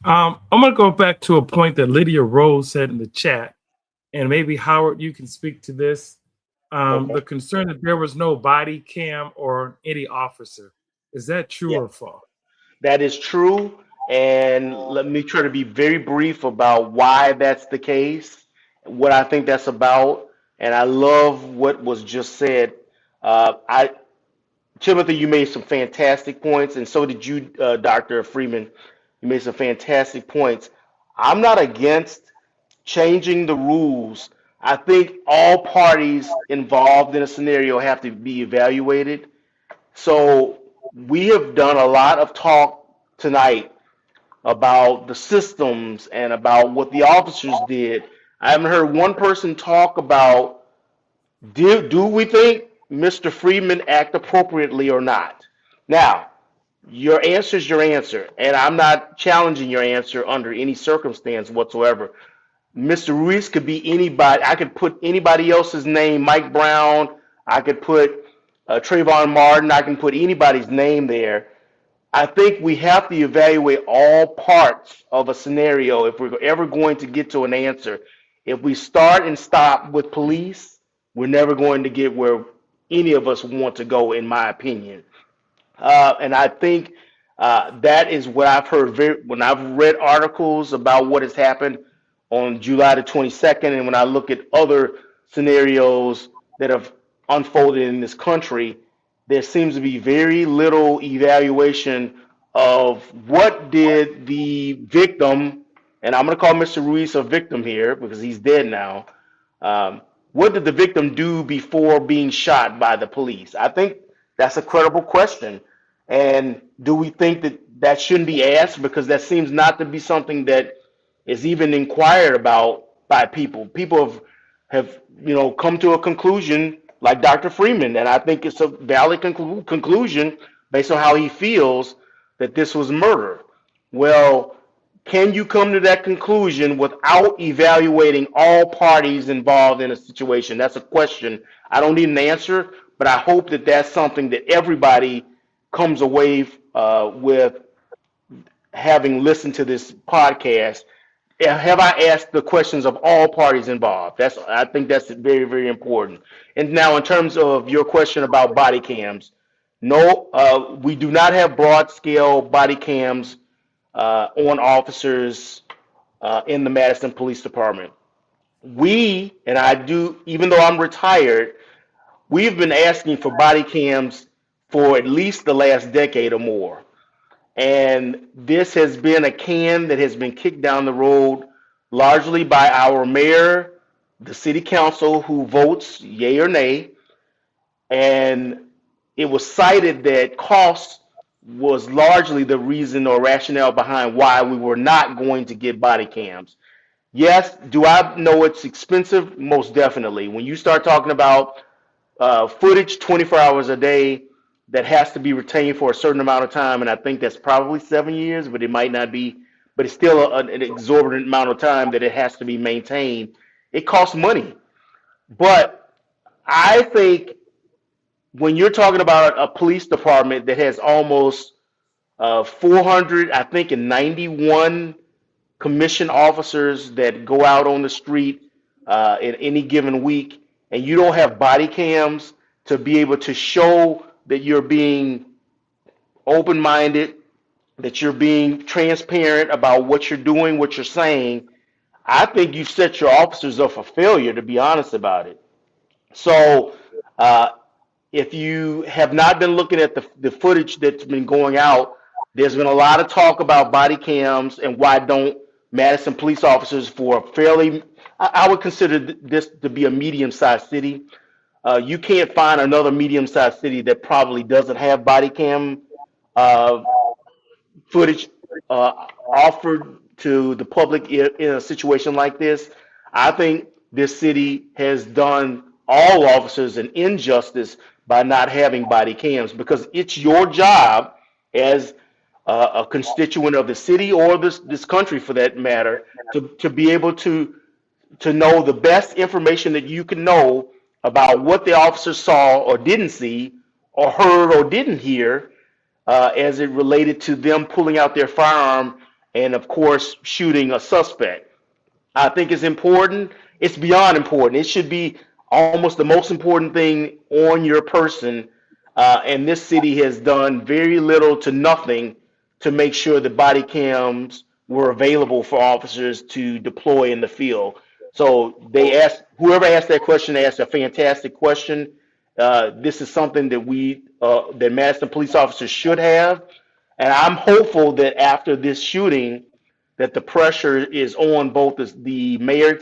I'm going to go back to a point that Lydia Rose said in the chat, and maybe Howard, you can speak to this. Okay. The concern that there was no body cam or any officer. Is that true or false? That is true. And let me try to be very brief about why that's the case, what I think that's about. And I love what was just said. Timothy, you made some fantastic points, and so did you, Dr. Freeman. You made some fantastic points. I'm not against changing the rules. I think all parties involved in a scenario have to be evaluated. So we have done a lot of talk tonight about the systems and about what the officers did. I haven't heard one person talk about, do we think Mr. Freeman act appropriately or not? Now, your answer is your answer, and I'm not challenging your answer under any circumstance whatsoever. Mr. Ruiz could be anybody. I could put anybody else's name, Mike Brown. I could put Trayvon Martin. I can put anybody's name there. I think we have to evaluate all parts of a scenario if we're ever going to get to an answer. If we start and stop with police, we're never going to get where any of us want to go, in my opinion. And I think that is what I've heard when I've read articles about what has happened on July the 22nd, and when I look at other scenarios that have unfolded in this country, there seems to be very little evaluation of what did the victim and I'm going to call Mr. Ruiz a victim here because he's dead now. What did the victim do before being shot by the police? I think that's a credible question. And do we think that that shouldn't be asked? Because that seems not to be something that is even inquired about by people. People have come to a conclusion like Dr. Freeman, and I think it's a valid conclusion based on how he feels that this was murder. Well, can you come to that conclusion without evaluating all parties involved in a situation? That's a question. I don't need an answer, but I hope that that's something that everybody comes away with, having listened to this podcast. Have I asked the questions of all parties involved? I think that's very, very important. And now, in terms of your question about body cams, no, we do not have broad scale body cams on officers in the Madison Police Department. And I do, even though I'm retired, we've been asking for body cams for at least the last decade or more. And this has been a can that has been kicked down the road largely by our mayor, the city council, who votes yay or nay. And it was cited that cost was largely the reason or rationale behind why we were not going to get body cams. Yes, do I know it's expensive? Most definitely. When you start talking about footage 24 hours a day that has to be retained for a certain amount of time, and I think that's probably 7 years, but it might not be, but it's still an exorbitant amount of time that it has to be maintained. It costs money. But I think when you're talking about a police department that has almost 400, I think, and 91 commissioned officers that go out on the street in any given week, and you don't have body cams to be able to show that you're being open-minded, that you're being transparent about what you're doing, what you're saying, I think you set your officers up for failure, to be honest about it. So if you have not been looking at the footage that's been going out, there's been a lot of talk about body cams and why don't Madison police officers, for a fairly, I would consider this to be a medium-sized city. You can't find another medium-sized city that probably doesn't have body cam footage offered to the public in a situation like this. I think this city has done all officers an injustice by not having body cams, because it's your job as a constituent of the city, or this country for that matter, to be able to know the best information that you can know about what the officer saw or didn't see or heard or didn't hear as it related to them pulling out their firearm and, of course, shooting a suspect. I think it's important. It's beyond important. It should be almost the most important thing on your person. And this city has done very little to nothing to make sure that body cams were available for officers to deploy in the field. So whoever asked that question asked a fantastic question. This is something that that Madison police officers should have. And I'm hopeful that after this shooting, that the pressure is on both the mayor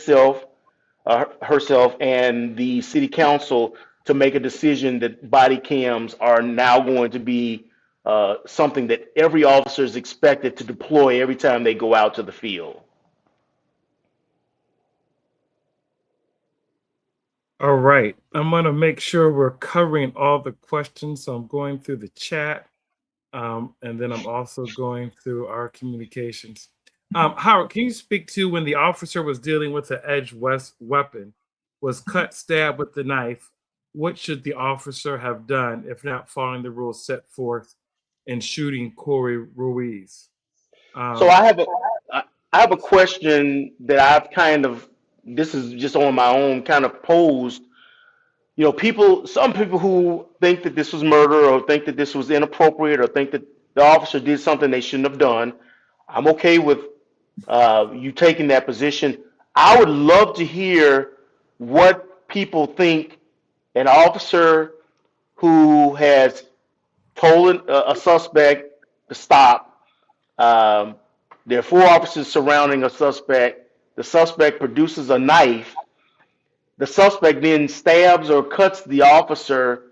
herself and the city council to make a decision that body cams are now going to be something that every officer is expected to deploy every time they go out to the field. All right. I'm going to make sure we're covering all the questions. So I'm going through the chat, and then I'm also going through our communications. Howard, can you speak to when the officer was dealing with the edged weapon, was cut, stabbed with the knife? What should the officer have done if not following the rules set forth in shooting Corey Ruiz? So I have a question that I've this is just on my own, kind of posed. Some people who think that this was murder or think that this was inappropriate or think that the officer did something they shouldn't have done. I'm okay with you taking that position. I would love to hear what people think an officer who has told a suspect to stop There are 4 officers surrounding a suspect. The suspect produces a knife. The suspect then stabs or cuts the officer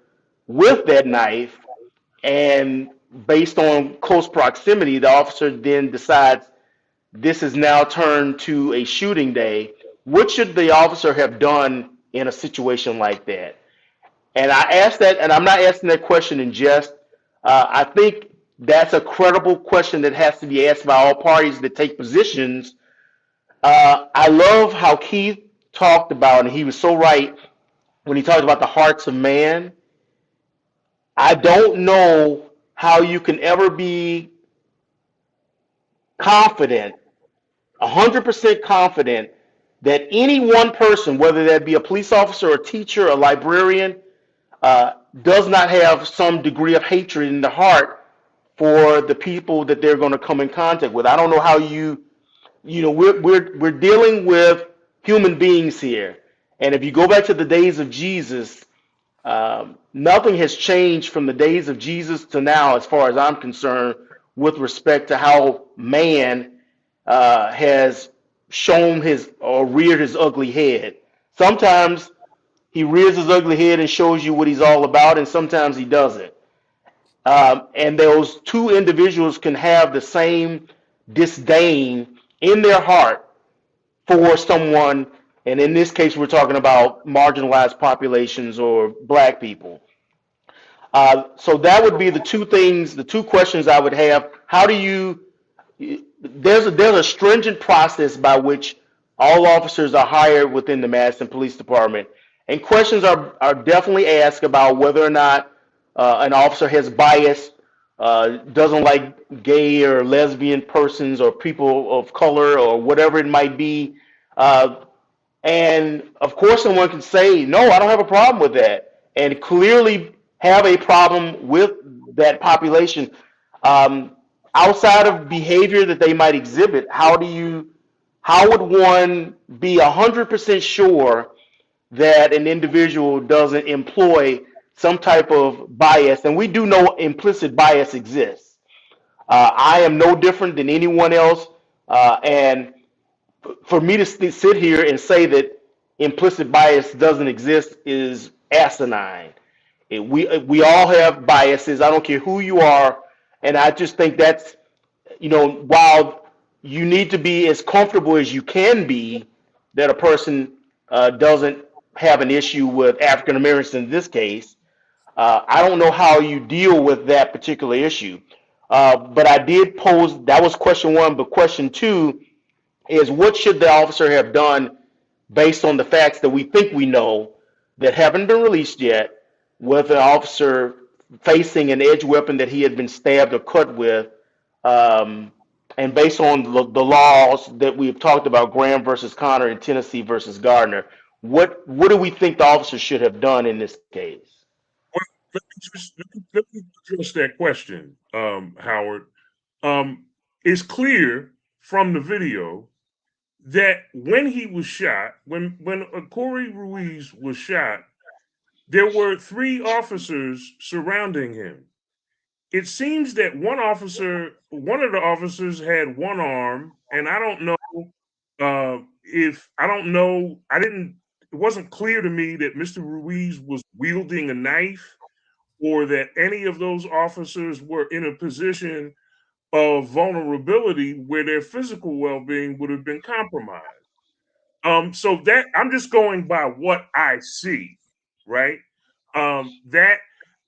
with that knife, and based on close proximity, the officer then decides this is now turned to a shooting day. What should the officer have done in a situation like that? And I ask that, and I'm not asking that question in jest. I think that's a credible question that has to be asked by all parties that take positions. I love how Keith talked about, and he was so right when he talked about the hearts of man. I don't know how you can ever be confident, 100% confident, that any one person, whether that be a police officer, a teacher, a librarian, does not have some degree of hatred in the heart for the people that they're going to come in contact with. I don't know how we're dealing with human beings here. And if you go back to the days of Jesus, nothing has changed from the days of Jesus to now, as far as I'm concerned, with respect to how man has shown his or reared his ugly head. Sometimes he rears his ugly head and shows you what he's all about, and sometimes he doesn't. And those two individuals can have the same disdain in their heart for someone, and in this case, we're talking about marginalized populations or black people. So that would be the two things, the two questions I would have. How do you? There's a stringent process by which all officers are hired within the Madison Police Department, and questions are definitely asked about whether or not an officer has bias, doesn't like gay or lesbian persons or people of color or whatever it might be. And of course, someone can say, no, I don't have a problem with that, and clearly have a problem with that population. Outside of behavior that they might exhibit, how would one be 100% sure that an individual doesn't employ some type of bias? And we do know implicit bias exists. I am no different than anyone else. And for me to sit here and say that implicit bias doesn't exist is asinine. We all have biases. I don't care who you are. And I just think that's, while you need to be as comfortable as you can be that a person doesn't have an issue with African Americans in this case, I don't know how you deal with that particular issue. But I did pose, that was question 1, but question 2 is, what should the officer have done based on the facts that we think we know that haven't been released yet, with an officer facing an edge weapon that he had been stabbed or cut with, and based on the laws that we've talked about, Graham versus Connor and Tennessee versus Gardner, what do we think the officer should have done in this case? Well, let me address that question, Howard. It's clear from the video that when he was shot, when Corey Ruiz was shot, there were 3 officers surrounding him. It seems that one of the officers had one arm, and I don't know it wasn't clear to me that Mr. Ruiz was wielding a knife, or that any of those officers were in a position of vulnerability where their physical well-being would have been compromised. So that I'm just going by what I see, right? That,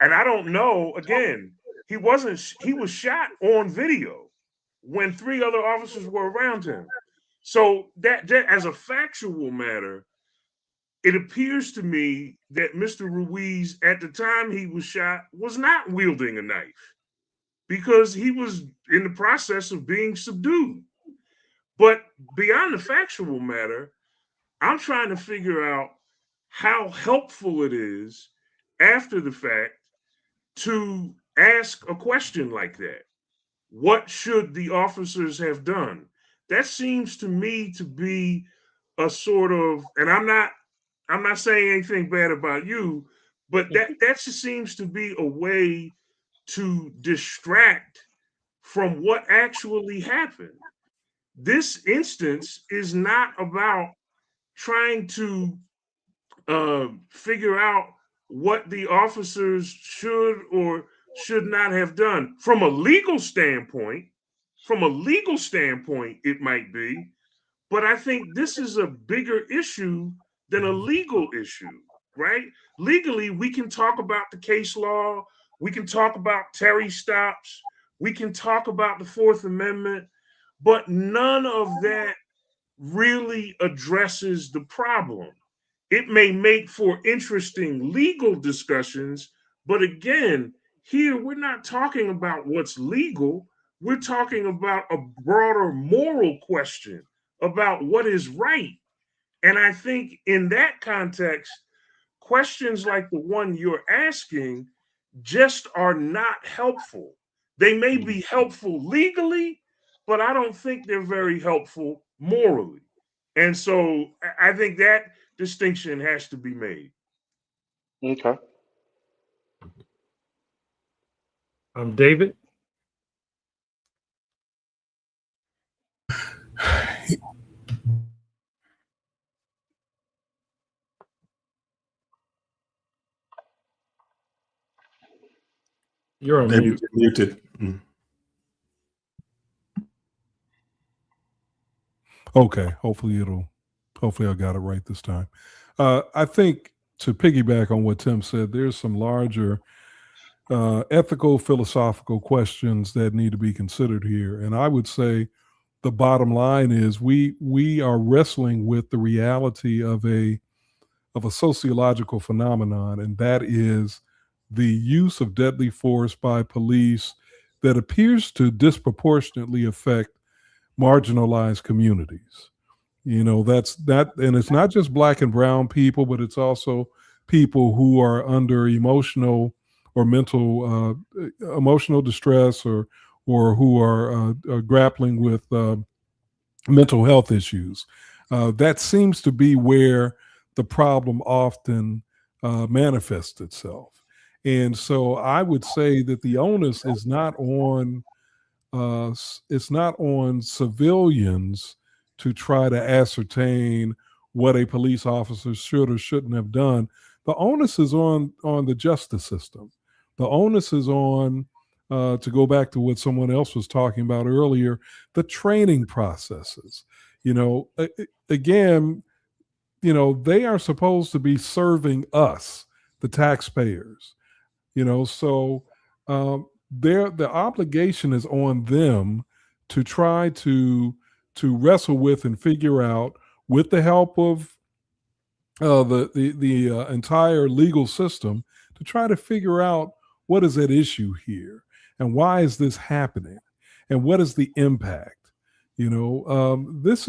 and I don't know. Again, he was shot on video when 3 other officers were around him. So that as a factual matter, it appears to me that Mr. Ruiz, at the time he was shot, was not wielding a knife, because he was in the process of being subdued. But beyond the factual matter, I'm trying to figure out how helpful it is after the fact to ask a question like that. What should the officers have done? That seems to me to be a sort of, and I'm not saying anything bad about you, but that just seems to be a way to distract from what actually happened. this instance is not about trying to figure out what the officers should or should not have done. From a legal standpoint, it might be, but I think this is a bigger issue than a legal issue, right? Legally, we can talk about the case law, we can talk about Terry stops, we can talk about the Fourth Amendment, but none of that really addresses the problem. It may make for interesting legal discussions, but again, here we're not talking about what's legal. We're talking about a broader moral question about what is right. And I think in that context, questions like the one you're asking just are not helpful. They may be helpful legally, but I don't think they're very helpful morally. And so I think that distinction has to be made. Okay. David? You're on Maybe mute. muted. Mm. Okay, hopefully I got it right this time. I think to piggyback on what Tim said, there's some larger ethical, philosophical questions that need to be considered here. And I would say the bottom line is we are wrestling with the reality of a sociological phenomenon, and that is the use of deadly force by police that appears to disproportionately affect marginalized communities. That's that, and it's not just black and brown people, but it's also people who are under emotional or mental emotional distress, or who are grappling with mental health issues. That seems to be where the problem often manifests itself. And so I would say that the onus is not on it's not on civilians to try to ascertain what a police officer should or shouldn't have done. The onus is on the justice system. The onus is on, to go back to what someone else was talking about earlier, the training processes. Again, they are supposed to be serving us, the taxpayers. So the obligation is on them to try to wrestle with and figure out, with the help of the entire legal system, to try to figure out what is at issue here and why is this happening and what is the impact. This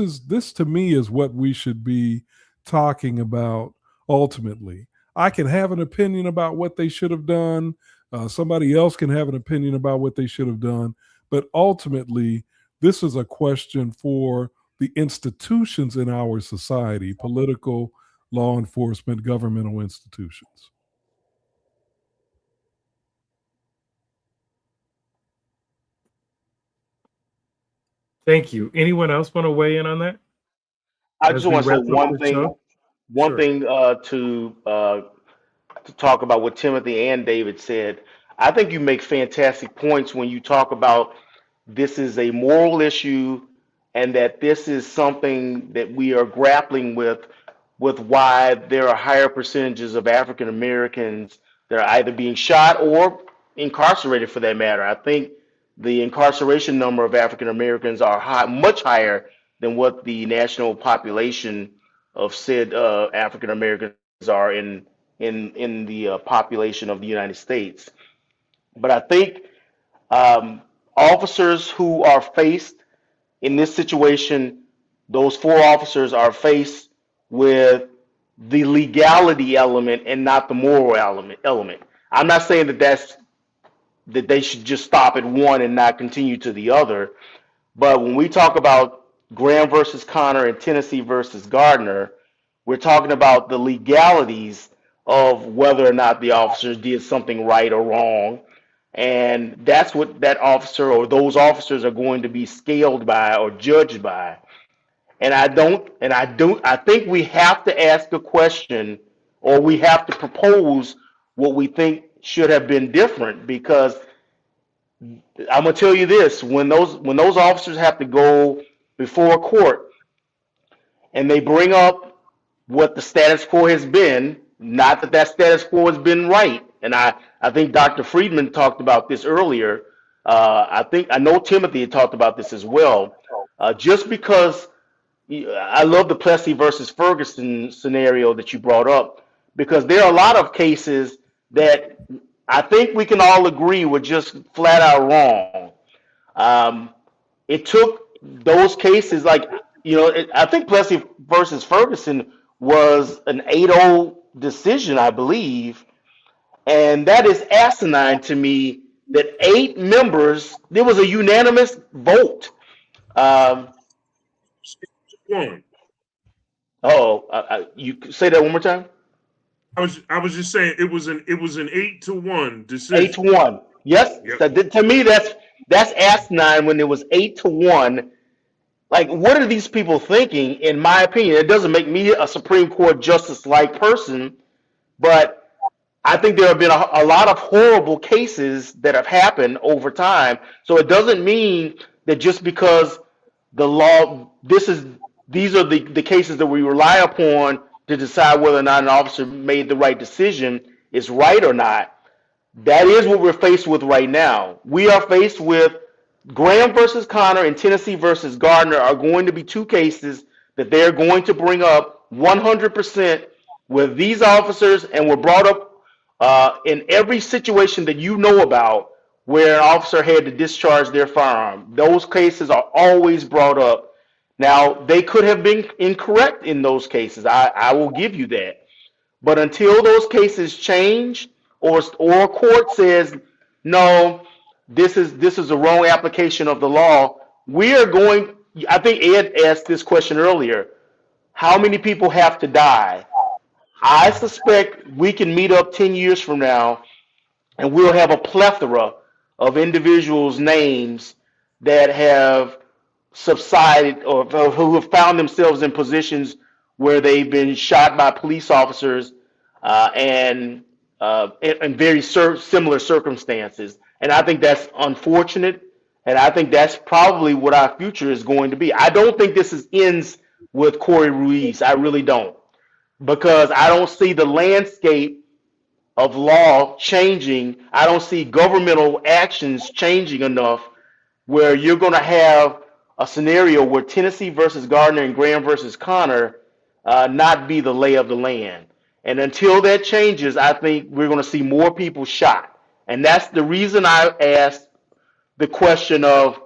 to me is what we should be talking about ultimately. I can have an opinion about what they should have done. Somebody else can have an opinion about what they should have done. But ultimately, this is a question for the institutions in our society: political, law enforcement, governmental institutions. Thank you. Anyone else want to weigh in on that? I just want to say one thing. Show? One Sure. thing to talk about what Timothy and David said. I think you make fantastic points when you talk about this is a moral issue and that this is something that we are grappling with why there are higher percentages of African Americans that are either being shot or incarcerated for that matter. I think the incarceration number of African Americans are high, much higher than what the national population of said African Americans are in the population of the United States. But I think officers who are faced in this situation, those four officers are faced with the legality element and not the moral element. I'm not saying that they should just stop at one and not continue to the other. But when we talk about Graham versus Connor and Tennessee versus Gardner, we're talking about the legalities of whether or not the officers did something right or wrong. And that's what that officer or those officers are going to be scaled by or judged by. And I think we have to ask a question, or we have to propose what we think should have been different, because I'm gonna tell you this: when those officers have to go before a court and they bring up what the status quo has been, not that that status quo has been right. And I think Dr. Friedman talked about this earlier. I know Timothy had talked about this as well. Just because I love the Plessy versus Ferguson scenario that you brought up, because there are a lot of cases that I think we can all agree were just flat out wrong. Um, it took those cases, like, I think Plessy versus Ferguson was an 8-0 decision, I believe. And that is asinine to me that 8 members, there was a unanimous vote. Um, One. you say that one more time? I was just saying it was an 8-1 decision. 8-1. Yes. Yep. So to me, that's asinine when it was 8-1. Like, what are these people thinking? In my opinion, it doesn't make me a Supreme Court justice-like person, but I think there have been a lot of horrible cases that have happened over time. So it doesn't mean that just because the law, these are the cases that we rely upon to decide whether or not an officer made the right decision is right or not. That is what we're faced with right now. We are faced with Graham versus Connor and Tennessee versus Gardner are going to be 2 cases that they're going to bring up 100% with these officers, and were brought up in every situation that you know about where an officer had to discharge their firearm. Those cases are always brought up. Now, they could have been incorrect in those cases. I will give you that. But until those cases change, or a court says, no, this is a wrong application of the law, we are going. I think Ed asked this question earlier. How many people have to die? I suspect we can meet up 10 years from now and we'll have a plethora of individuals' names that have subsided, or who have found themselves in positions where they've been shot by police officers and in very similar circumstances. And I think that's unfortunate. And I think that's probably what our future is going to be. I don't think this ends with Corey Ruiz. I really don't. Because I don't see the landscape of law changing. I don't see governmental actions changing enough where you're going to have a scenario where Tennessee versus Gardner and Graham versus Connor not be the lay of the land. And until that changes, I think we're going to see more people shot. And that's the reason I asked the question of,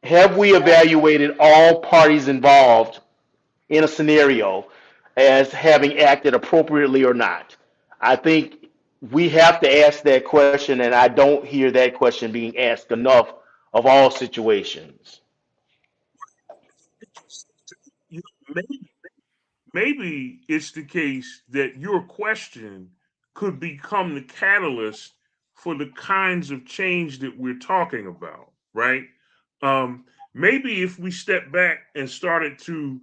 have we evaluated all parties involved in a scenario as having acted appropriately or not? I think we have to ask that question, and I don't hear that question being asked enough of all situations. Maybe it's the case that your question could become the catalyst for the kinds of change that we're talking about, right? Maybe if we step back and started to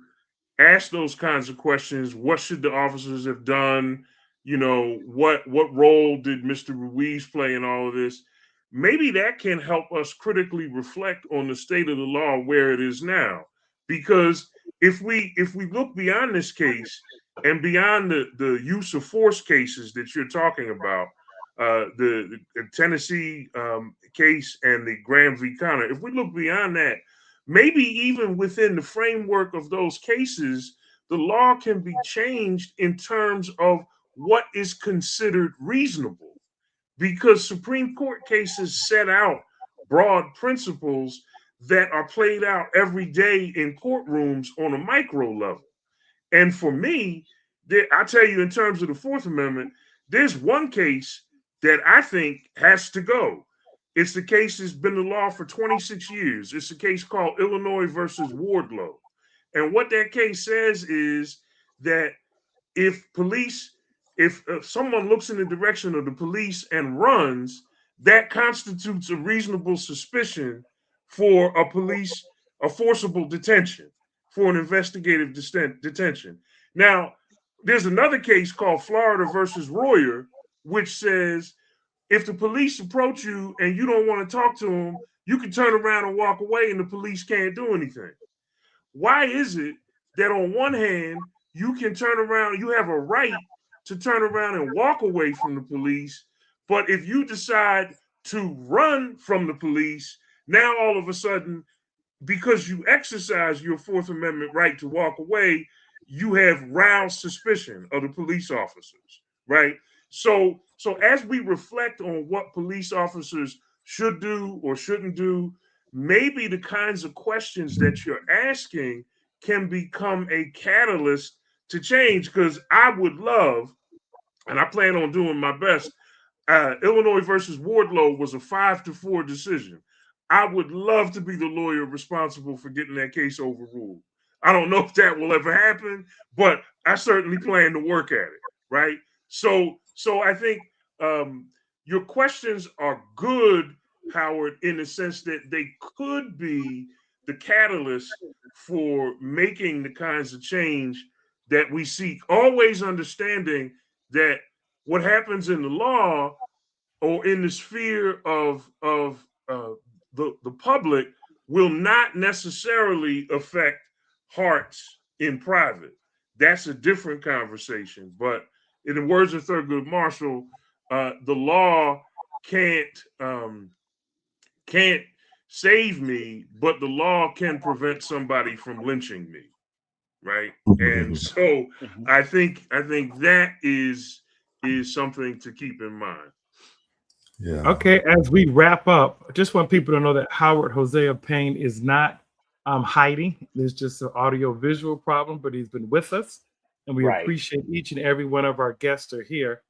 ask those kinds of questions, what should the officers have done? What role did Mr. Ruiz play in all of this? Maybe that can help us critically reflect on the state of the law where it is now. Because if we look beyond this case and beyond the use of force cases that you're talking about, the Tennessee case and the Graham v. Connor, if we look beyond that, maybe even within the framework of those cases, the law can be changed in terms of what is considered reasonable, because Supreme Court cases set out broad principles that are played out every day in courtrooms on a micro level. And for me, I tell you, in terms of the Fourth Amendment, there's one case that I think has to go. It's the case that's been the law for 26 years. It's a case called Illinois versus Wardlow. And what that case says is that if someone looks in the direction of the police and runs, that constitutes a reasonable suspicion for a forcible detention, for an investigative detention. Now, there's another case called Florida versus Royer, which says if the police approach you and you don't want to talk to them, you can turn around and walk away and the police can't do anything. Why is it that on one hand, you can turn around, you have a right to turn around and walk away from the police, but if you decide to run from the police, now all of a sudden, because you exercise your Fourth Amendment right to walk away, you have roused suspicion of the police officers, right? So as we reflect on what police officers should do or shouldn't do, maybe the kinds of questions that you're asking can become a catalyst to change. Because I would love, and I plan on doing my best, Illinois versus Wardlow was a 5-4 decision. I would love to be the lawyer responsible for getting that case overruled. I don't know if that will ever happen, but I certainly plan to work at it, right? So I think your questions are good, Howard, in the sense that they could be the catalyst for making the kinds of change that we seek, always understanding that what happens in the law or in the sphere of the public will not necessarily affect hearts in private. That's a different conversation. But in the words of Thurgood Marshall, the law can't save me, but the law can prevent somebody from lynching me, right? And so I think that is something to keep in mind. Yeah. Okay, as we wrap up, I just want people to know that Howard Hosea Payne is not hiding. There's just an audio-visual problem, but he's been with us, and we appreciate each and every one of our guests are here.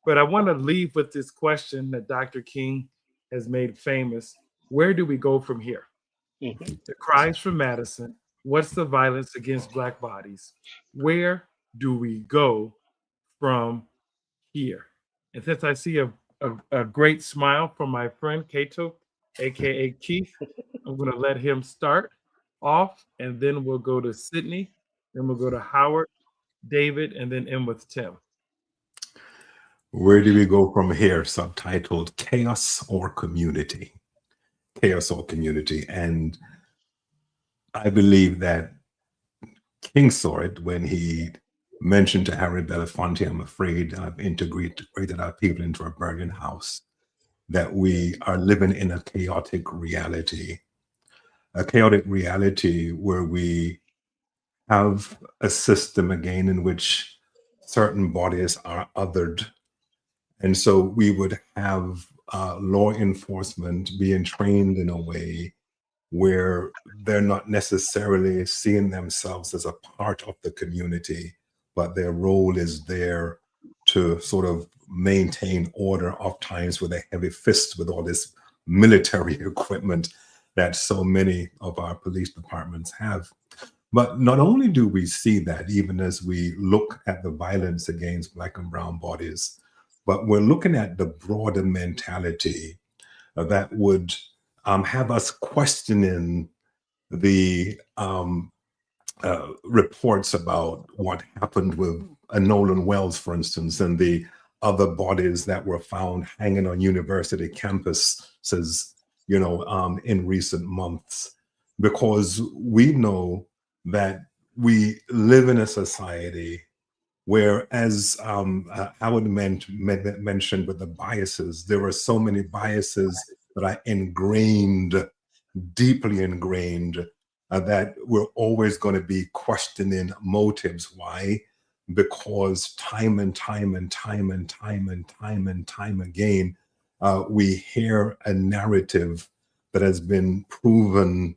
But I want to leave with this question that Dr. King has made famous. Where do we go from here? The Cries from Madison. What's the violence against Black bodies? Where do we go from here? And since I see a great smile from my friend Kato, aka Keith, I'm going to let him start off, and then we'll go to Sydney, then we'll go to Howard, David, and then end with Tim. Where do we go from here? Subtitled Chaos or Community. Chaos or Community. And I believe that King saw it when he mentioned to Harry Belafonte, I'm afraid I've integrated our people into a burning house, that we are living in a chaotic reality where we have a system again in which certain bodies are othered. And so we would have law enforcement being trained in a way where they're not necessarily seeing themselves as a part of the community, but their role is there to sort of maintain order, oftentimes with a heavy fist, with all this military equipment that so many of our police departments have. But not only do we see that, even as we look at the violence against Black and brown bodies, but we're looking at the broader mentality that would have us questioning the reports about what happened with Nolan Wells, for instance, and the other bodies that were found hanging on university campuses, in recent months, because we know that we live in a society where, as Howard mentioned with the biases, there are so many biases that are ingrained, deeply ingrained, that we're always going to be questioning motives. Why? Because time and time again, we hear a narrative that has been proven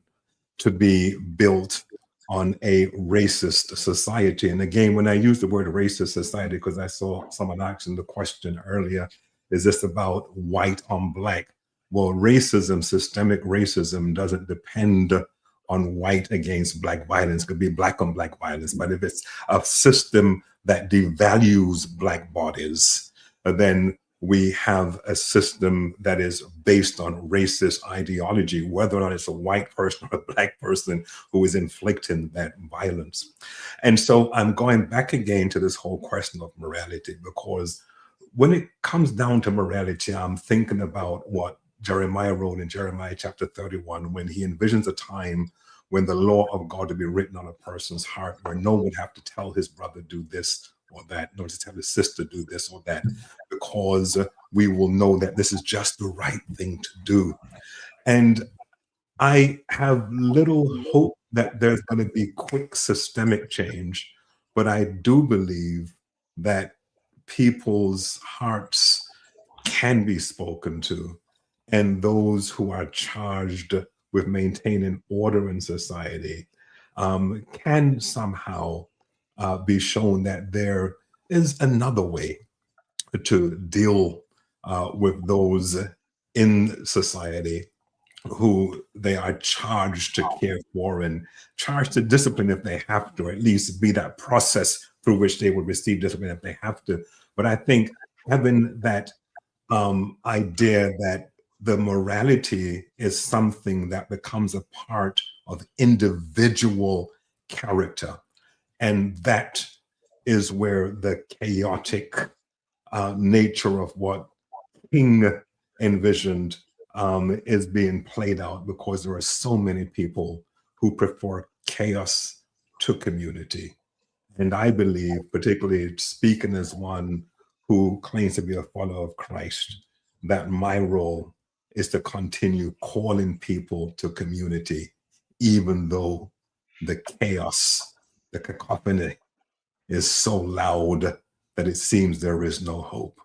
to be built on a racist society. And again, when I use the word racist society, because I saw someone asking the question earlier, is this about white on Black? Well, racism, systemic racism, doesn't depend on white against Black violence. It could be Black on Black violence. But if it's a system that devalues Black bodies, then we have a system that is based on racist ideology, whether or not it's a white person or a black person who is inflicting that violence. And so I'm going back again to this whole question of morality, because when it comes down to morality, I'm thinking about what Jeremiah wrote in Jeremiah chapter 31, when he envisions a time when the law of God to be written on a person's heart, where no one would have to tell his brother, do this or that, nor to tell his sister, do this or that, because we will know that this is just the right thing to do. And I have little hope that there's going to be quick systemic change, but I do believe that people's hearts can be spoken to, and those who are charged with maintaining order in society can somehow be shown that there is another way to deal with those in society who they are charged to care for and charged to discipline if they have to, or at least be that process through which they will receive discipline if they have to. But I think having that idea that the morality is something that becomes a part of individual character, and that is where the chaotic nature of what King envisioned is being played out, because there are so many people who prefer chaos to community. And I believe, particularly speaking as one who claims to be a follower of Christ, that my role is to continue calling people to community, even though the chaos, the cacophony is so loud that it seems there is no hope.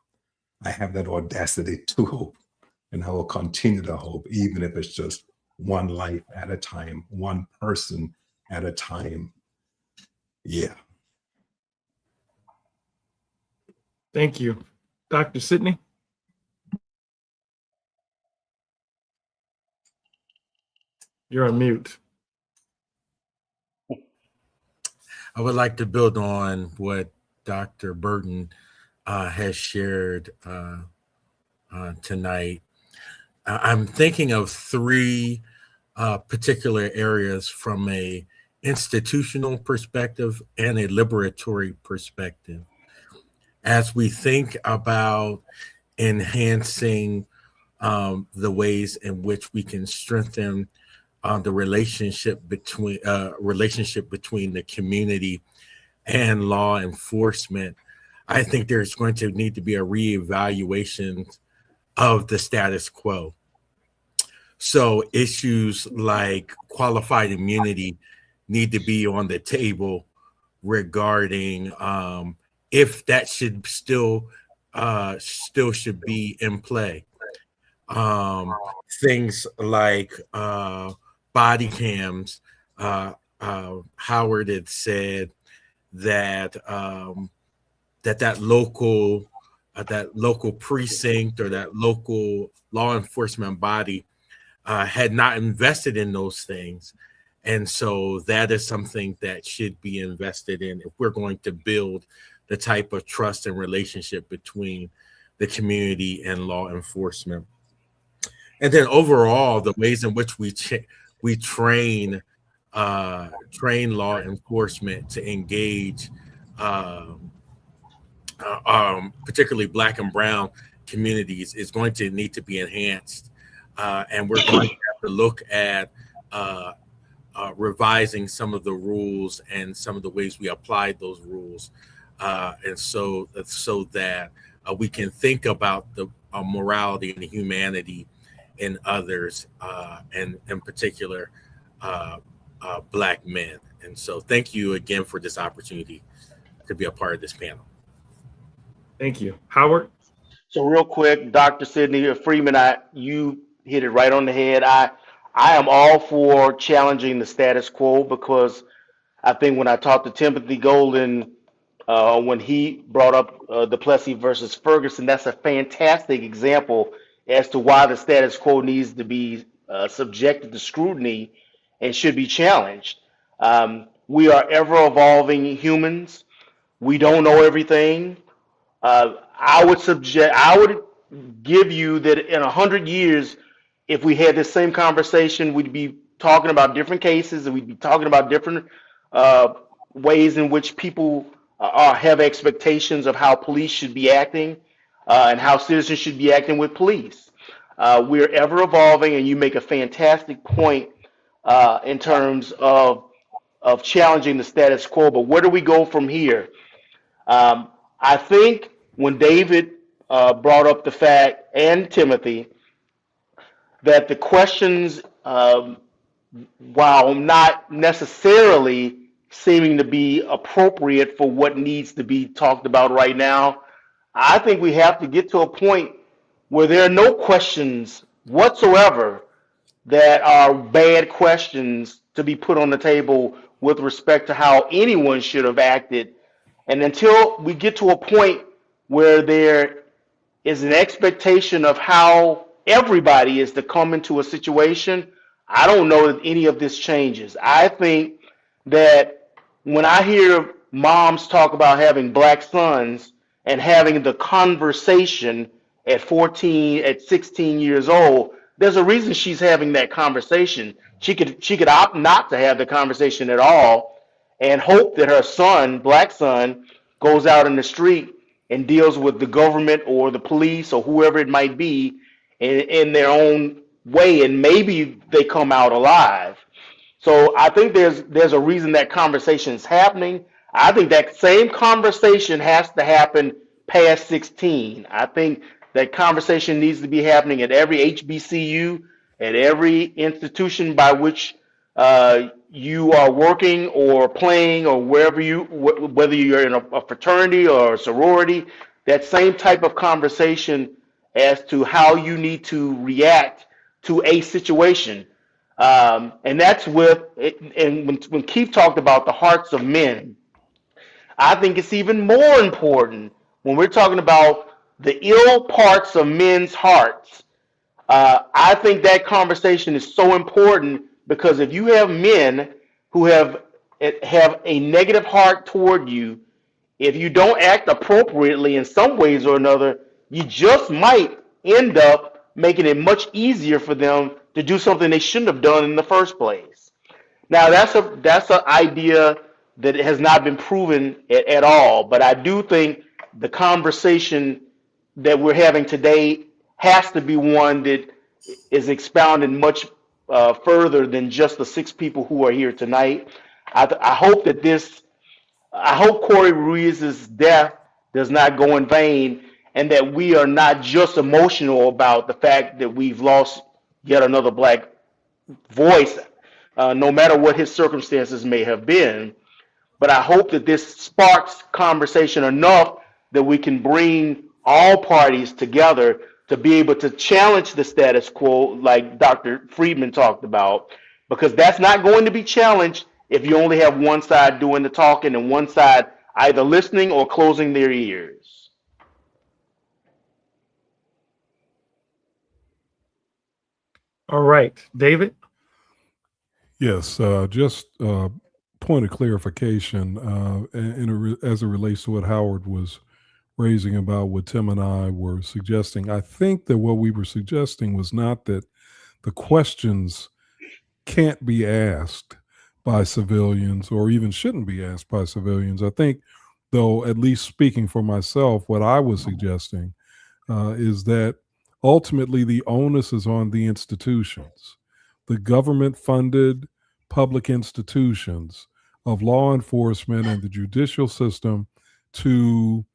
I have that audacity to hope, and I will continue to hope, even if it's just one life at a time, one person at a time. Yeah. Thank you. Dr. Sidney? You're on mute. I would like to build on what Dr. Burton has shared tonight. I'm thinking of three particular areas from a institutional perspective and a liberatory perspective. As we think about enhancing the ways in which we can strengthen the relationship between the community and law enforcement, I think there's going to need to be a reevaluation of the status quo. So issues like qualified immunity need to be on the table regarding if that should still should be in play. Things like body cams. Howard had said that that local precinct or that local law enforcement body had not invested in those things. And so that is something that should be invested in if we're going to build the type of trust and relationship between the community and law enforcement. And then overall, the ways in which we train law enforcement to engage particularly Black and Brown communities is going to need to be enhanced. And we're going to have to look at revising some of the rules and some of the ways we apply those rules. And so that we can think about the morality and the humanity in others, and in particular, Black men. And so thank you again for this opportunity to be a part of this panel. Thank you. Howard? So real quick, Dr. Sidney Freeman, you hit it right on the head. I am all for challenging the status quo, because I think when I talked to Timothy Golden, when he brought up Duplessis versus Ferguson, that's a fantastic example as to why the status quo needs to be subjected to scrutiny and should be challenged. We are ever evolving humans. We don't know everything. I would give you that in 100 years, if we had this same conversation, we'd be talking about different cases and we'd be talking about different uh, ways in which people have expectations of how police should be acting and how citizens should be acting with police. We're ever evolving, and you make a fantastic point in terms of challenging the status quo. But where do we go from here? I think when David brought up the fact, and Timothy, that the questions, while not necessarily seeming to be appropriate for what needs to be talked about right now, I think we have to get to a point where there are no questions whatsoever that are bad questions to be put on the table with respect to how anyone should have acted. And until we get to a point where there is an expectation of how everybody is to come into a situation, I don't know that any of this changes. I think that when I hear moms talk about having black sons and having the conversation at 14, at 16 years old, there's a reason she's having that conversation. She could opt not to have the conversation at all and hope that her son, black son, goes out in the street and deals with the government or the police or whoever it might be in their own way, and maybe they come out alive. So I think there's a reason that conversation is happening. I think that same conversation has to happen past 16. I think that conversation needs to be happening at every HBCU, at every institution by which you are working or playing, or whether you're in a fraternity or a sorority. That same type of conversation as to how you need to react to a situation. And that's and when Keith talked about the hearts of men, I think it's even more important when we're talking about the ill parts of men's hearts. I think that conversation is so important, because if you have men who have a negative heart toward you, if you don't act appropriately in some ways or another, you just might end up making it much easier for them to do something they shouldn't have done in the first place. Now, that's an idea that has not been proven at all, but I do think the conversation that we're having today has to be one that is expounded much further than just the 6 people who are here tonight. I hope Corey Ruiz's death does not go in vain, and that we are not just emotional about the fact that we've lost yet another black voice, no matter what his circumstances may have been. But I hope that this sparks conversation enough that we can bring all parties together to be able to challenge the status quo, like Dr. Freeman talked about, because that's not going to be challenged if you only have one side doing the talking and one side either listening or closing their ears. All right, David. Yes, just point of clarification as it relates to what Howard was raising about what Tim and I were suggesting. I think that what we were suggesting was not that the questions can't be asked by civilians or even shouldn't be asked by civilians. I think, though, at least speaking for myself, what I was suggesting is that ultimately the onus is on the institutions, the government-funded public institutions of law enforcement and the judicial system to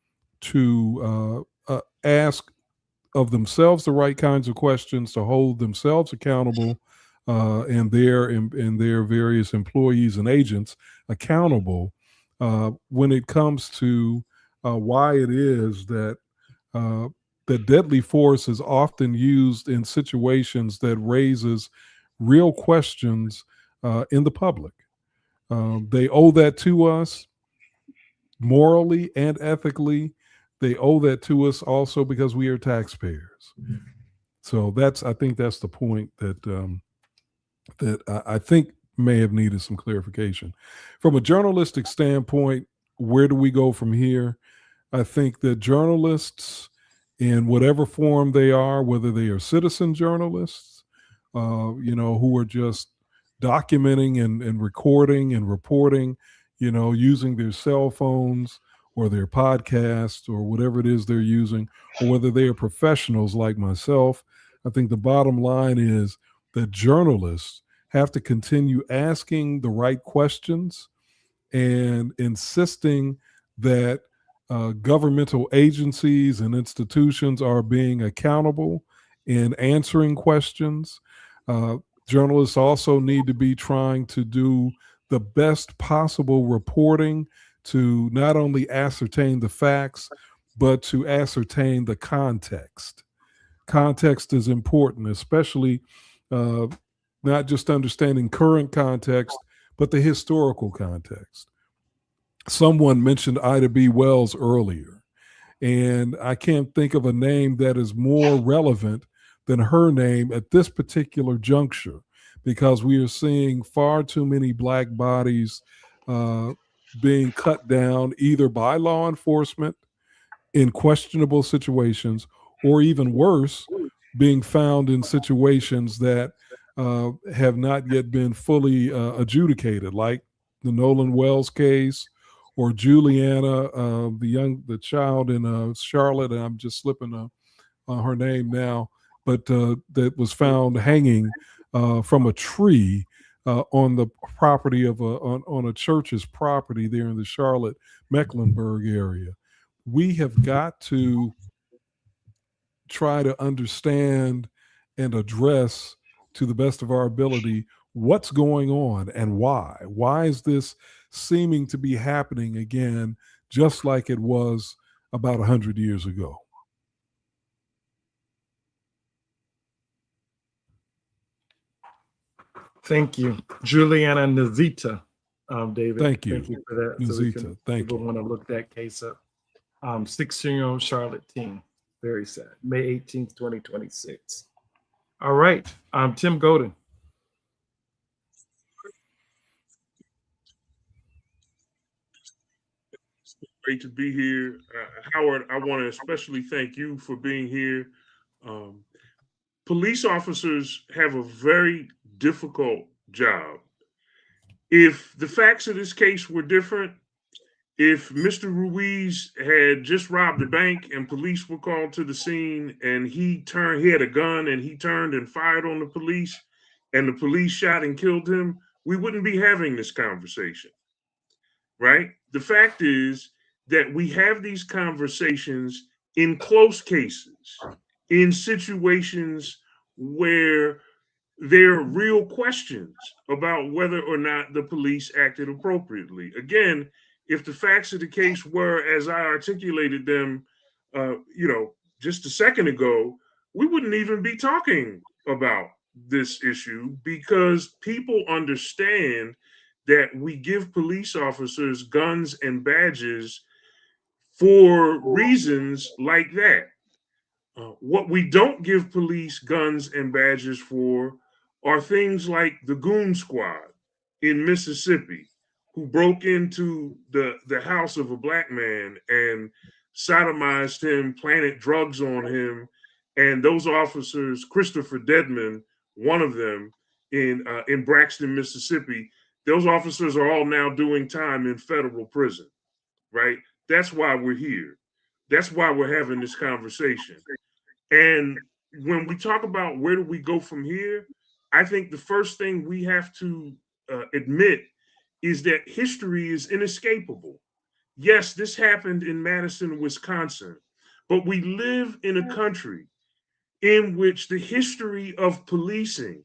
ask of themselves the right kinds of questions, to hold themselves accountable, and their various employees and agents accountable when it comes to why it is that that deadly force is often used in situations that raises real questions in the public. They owe that to us morally and ethically. They owe that to us also because we are taxpayers. So I think that's the point that I think may have needed some clarification. From a journalistic standpoint, where do we go from here? I think that journalists, in whatever form they are, whether they are citizen journalists, who are just documenting and recording and reporting, using their cell phones or their podcasts or whatever it is they're using, or whether they are professionals like myself. I think the bottom line is that journalists have to continue asking the right questions and insisting that governmental agencies and institutions are being accountable in answering questions. Journalists also need to be trying to do the best possible reporting to not only ascertain the facts, but to ascertain the context. Context is important, especially not just understanding current context, but the historical context. Someone mentioned Ida B. Wells earlier, and I can't think of a name that is more relevant than her name at this particular juncture, because we are seeing far too many Black bodies being cut down either by law enforcement in questionable situations, or even worse, being found in situations that have not yet been fully adjudicated, like the Nolan Wells case, or Juliana, the child in Charlotte, and I'm just slipping on her name now, but that was found hanging from a tree on the property of on a church's property there in the Charlotte Mecklenburg area. We have got to try to understand and address, to the best of our ability, what's going on and why. Why is this seeming to be happening again, just like it was about 100 years ago? Thank you, Juliana Nazita. David, Thank you for that. Nazita. Thank you. Want to look that case up. 16-year-old Charlotte teen. Very sad. May 18th, 2026. All right. Tim Golden. Great to be here. Howard, I want to especially thank you for being here. Police officers have a very difficult job. If the facts of this case were different, if Mr. Ruiz had just robbed a bank and police were called to the scene and he had a gun and he turned and fired on the police and the police shot and killed him, we wouldn't be having this conversation, right? The fact is that we have these conversations in close cases, in situations where there are real questions about whether or not the police acted appropriately. Again, if the facts of the case were as I articulated them, just a second ago, we wouldn't even be talking about this issue, because people understand that we give police officers guns and badges for reasons like that. What we don't give police guns and badges for are things like the Goon Squad in Mississippi, who broke into the house of a Black man and sodomized him, planted drugs on him. And those officers, Christopher Dedman, one of them in Braxton, Mississippi, those officers are all now doing time in federal prison, right? That's why we're here. That's why we're having this conversation. And when we talk about where do we go from here, I think the first thing we have to admit is that history is inescapable. Yes, this happened in Madison, Wisconsin, but we live in a country in which the history of policing,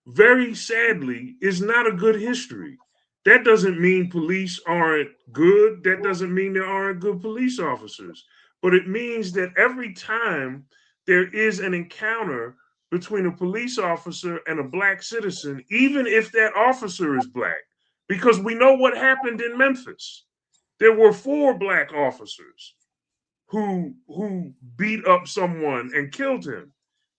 very sadly, is not a good history. That doesn't mean police aren't good. That doesn't mean there aren't good police officers. But it means that every time there is an encounter between a police officer and a Black citizen, even if that officer is Black, because we know what happened in Memphis. There were 4 Black officers who beat up someone and killed him,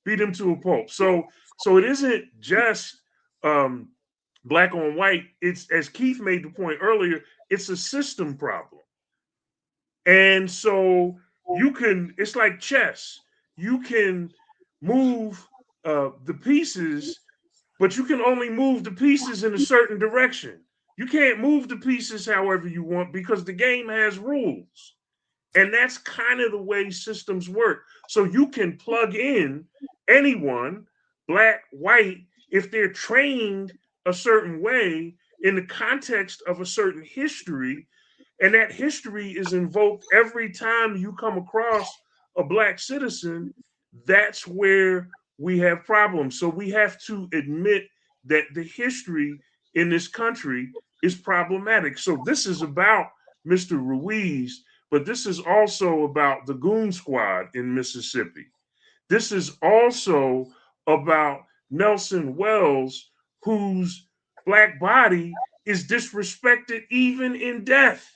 beat him to a pulp. So it isn't just Black on white. It's, as Keith made the point earlier, it's a system problem. And so it's like chess. You can move the pieces, but you can only move the pieces in a certain direction. You can't move the pieces however you want because the game has rules. And that's kind of the way systems work. So you can plug in anyone, black, white, if they're trained a certain way in the context of a certain history, and that history is invoked every time you come across a black citizen, that's where we have problems. So we have to admit that the history in this country is problematic. So this is about Mr. Ruiz, but this is also about the Goon Squad in Mississippi. This is also about Nelson Wells, whose black body is disrespected even in death.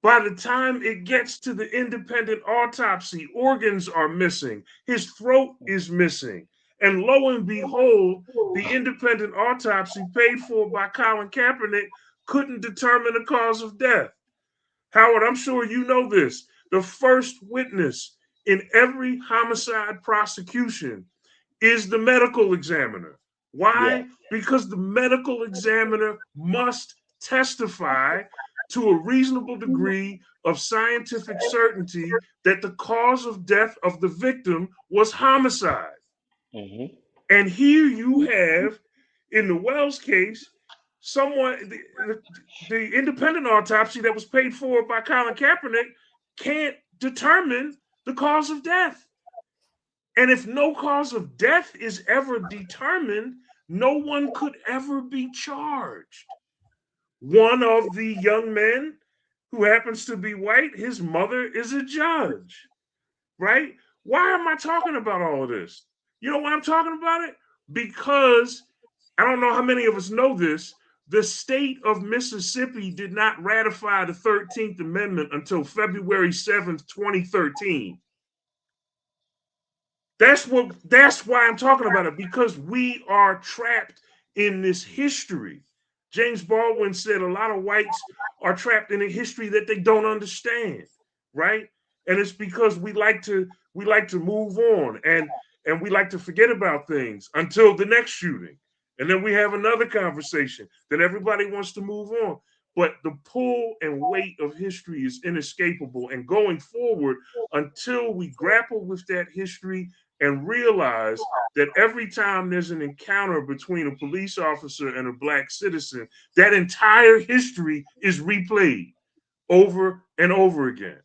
By the time it gets to the independent autopsy, organs are missing, his throat is missing. And lo and behold, the independent autopsy paid for by Colin Kaepernick couldn't determine the cause of death. Howard, I'm sure you know this. The first witness in every homicide prosecution is the medical examiner. Why? Yes. Because the medical examiner must testify to a reasonable degree of scientific certainty that the cause of death of the victim was homicide. Mm-hmm. And here you have, in the Wells case, someone, the independent autopsy that was paid for by Colin Kaepernick can't determine the cause of death. And if no cause of death is ever determined, no one could ever be charged. One of the young men who happens to be white, his mother is a judge, right? Why am I talking about all of this? You know why I'm talking about it? Because I don't know how many of us know this. The state of Mississippi did not ratify the 13th Amendment until February 7th, 2013. That's why I'm talking about it, because we are trapped in this history. James Baldwin said a lot of whites are trapped in a history that they don't understand, right? And it's because we like to move on and we like to forget about things until the next shooting. And then we have another conversation. Then everybody wants to move on. But the pull and weight of history is inescapable. And going forward, until we grapple with that history and realize that every time there's an encounter between a police officer and a black citizen, that entire history is replayed over and over again.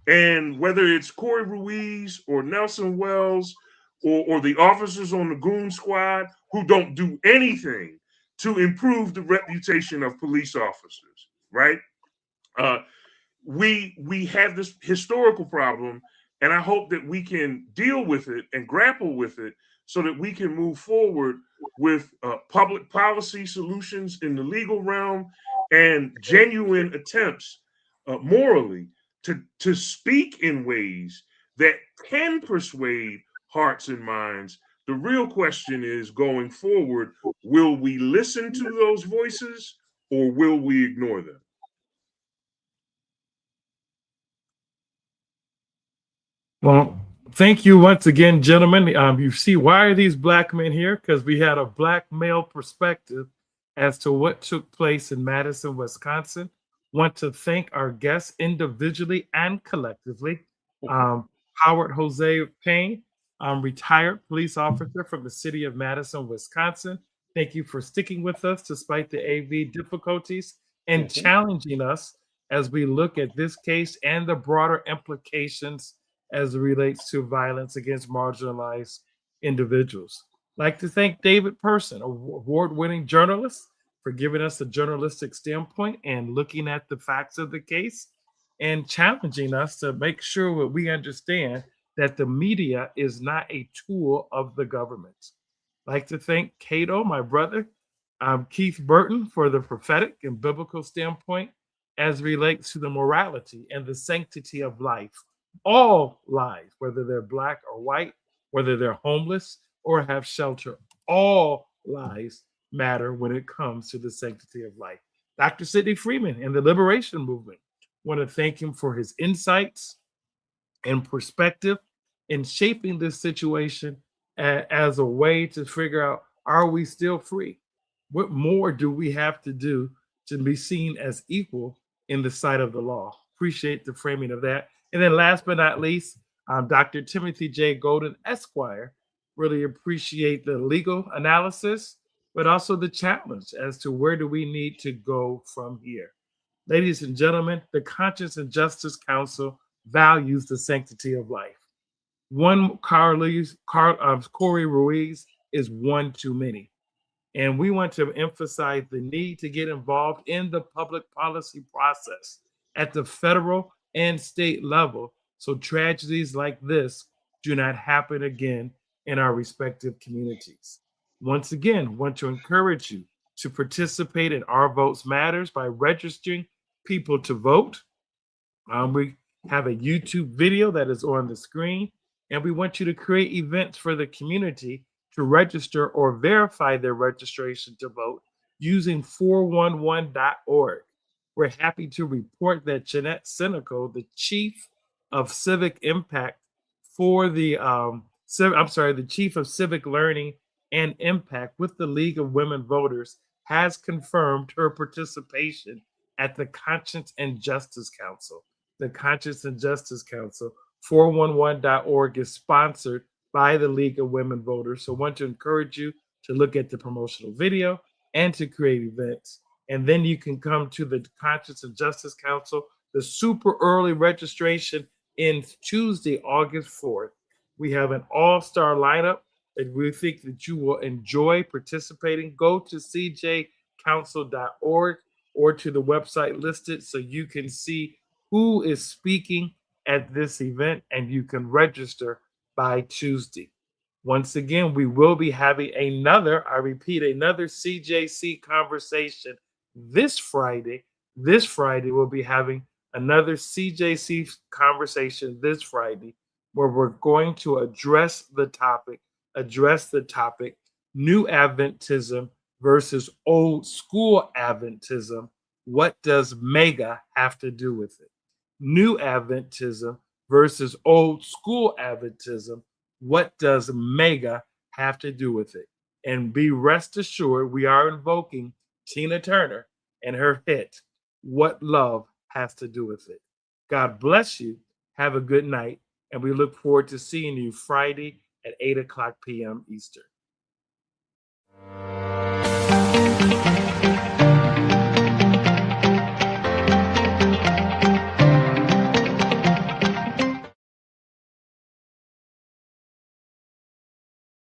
And whether it's Corey Ruiz or Nelson Wells or the officers on the Goon Squad who don't do anything to improve the reputation of police officers, right? We have this historical problem, and I hope that we can deal with it and grapple with it so that we can move forward with public policy solutions in the legal realm and genuine attempts morally to speak in ways that can persuade hearts and minds. The real question is, going forward, will we listen to those voices or will we ignore them? Well, thank you once again, gentlemen. You see, why are these black men here? Because we had a black male perspective as to what took place in Madison, Wisconsin. Want to thank our guests individually and collectively. Howard Jose Payne, retired police officer from the city of Madison, Wisconsin. Thank you for sticking with us despite the AV difficulties and challenging us as we look at this case and the broader implications as it relates to violence against marginalized individuals. I'd like to thank David Person, award-winning journalist, for giving us a journalistic standpoint and looking at the facts of the case and challenging us to make sure that we understand that the media is not a tool of the government. I'd like to thank Cato, my brother, Keith Burton, for the prophetic and biblical standpoint as relates to the morality and the sanctity of life. All lives, whether they're black or white, whether they're homeless or have shelter, all lives matter when it comes to the sanctity of life. Dr. Sidney Freeman and the liberation movement. Want to thank him for his insights and perspective in shaping this situation as a way to figure out, are we still free? What more do we have to do to be seen as equal in the sight of the law? Appreciate the framing of that. And then last but not least, Dr. Timothy J. Golden, Esquire. Really appreciate the legal analysis, but also the challenge as to where do we need to go from here. Ladies and gentlemen, the Conscience and Justice Council values the sanctity of life. One Corey Ruiz is one too many. And we want to emphasize the need to get involved in the public policy process at the federal and state level so tragedies like this do not happen again in our respective communities. Once again, want to encourage you to participate in Our Votes Matters by registering people to vote. We have a YouTube video that is on the screen, and we want you to create events for the community to register or verify their registration to vote using 411.org. We're happy to report that Jeanette Senecal, the Chief of Civic Impact for the the Chief of Civic Learning and Impact with the League of Women Voters, has confirmed her participation at the Conscience and Justice Council. The Conscience and Justice Council, 411.org, is sponsored by the League of Women Voters. So I want to encourage you to look at the promotional video and to create events. And then you can come to the Conscience and Justice Council, the super early registration in Tuesday, August 4th. We have an all-star lineup that we think that you will enjoy participating. Go to cjcouncil.org or to the website listed so you can see who is speaking at this event and you can register by Tuesday. Once again, we will be having another CJC conversation this Friday. This Friday, we'll be having another CJC conversation this Friday, where we're going to address the topic, New Adventism versus Old School Adventism. What does MEGA have to do with it? New Adventism versus Old School Adventism. What does MEGA have to do with it? And be rest assured, we are invoking Tina Turner and her hit, What Love Has to Do with It. God bless you. Have a good night. And we look forward to seeing you Friday at 8 o'clock p.m. Eastern.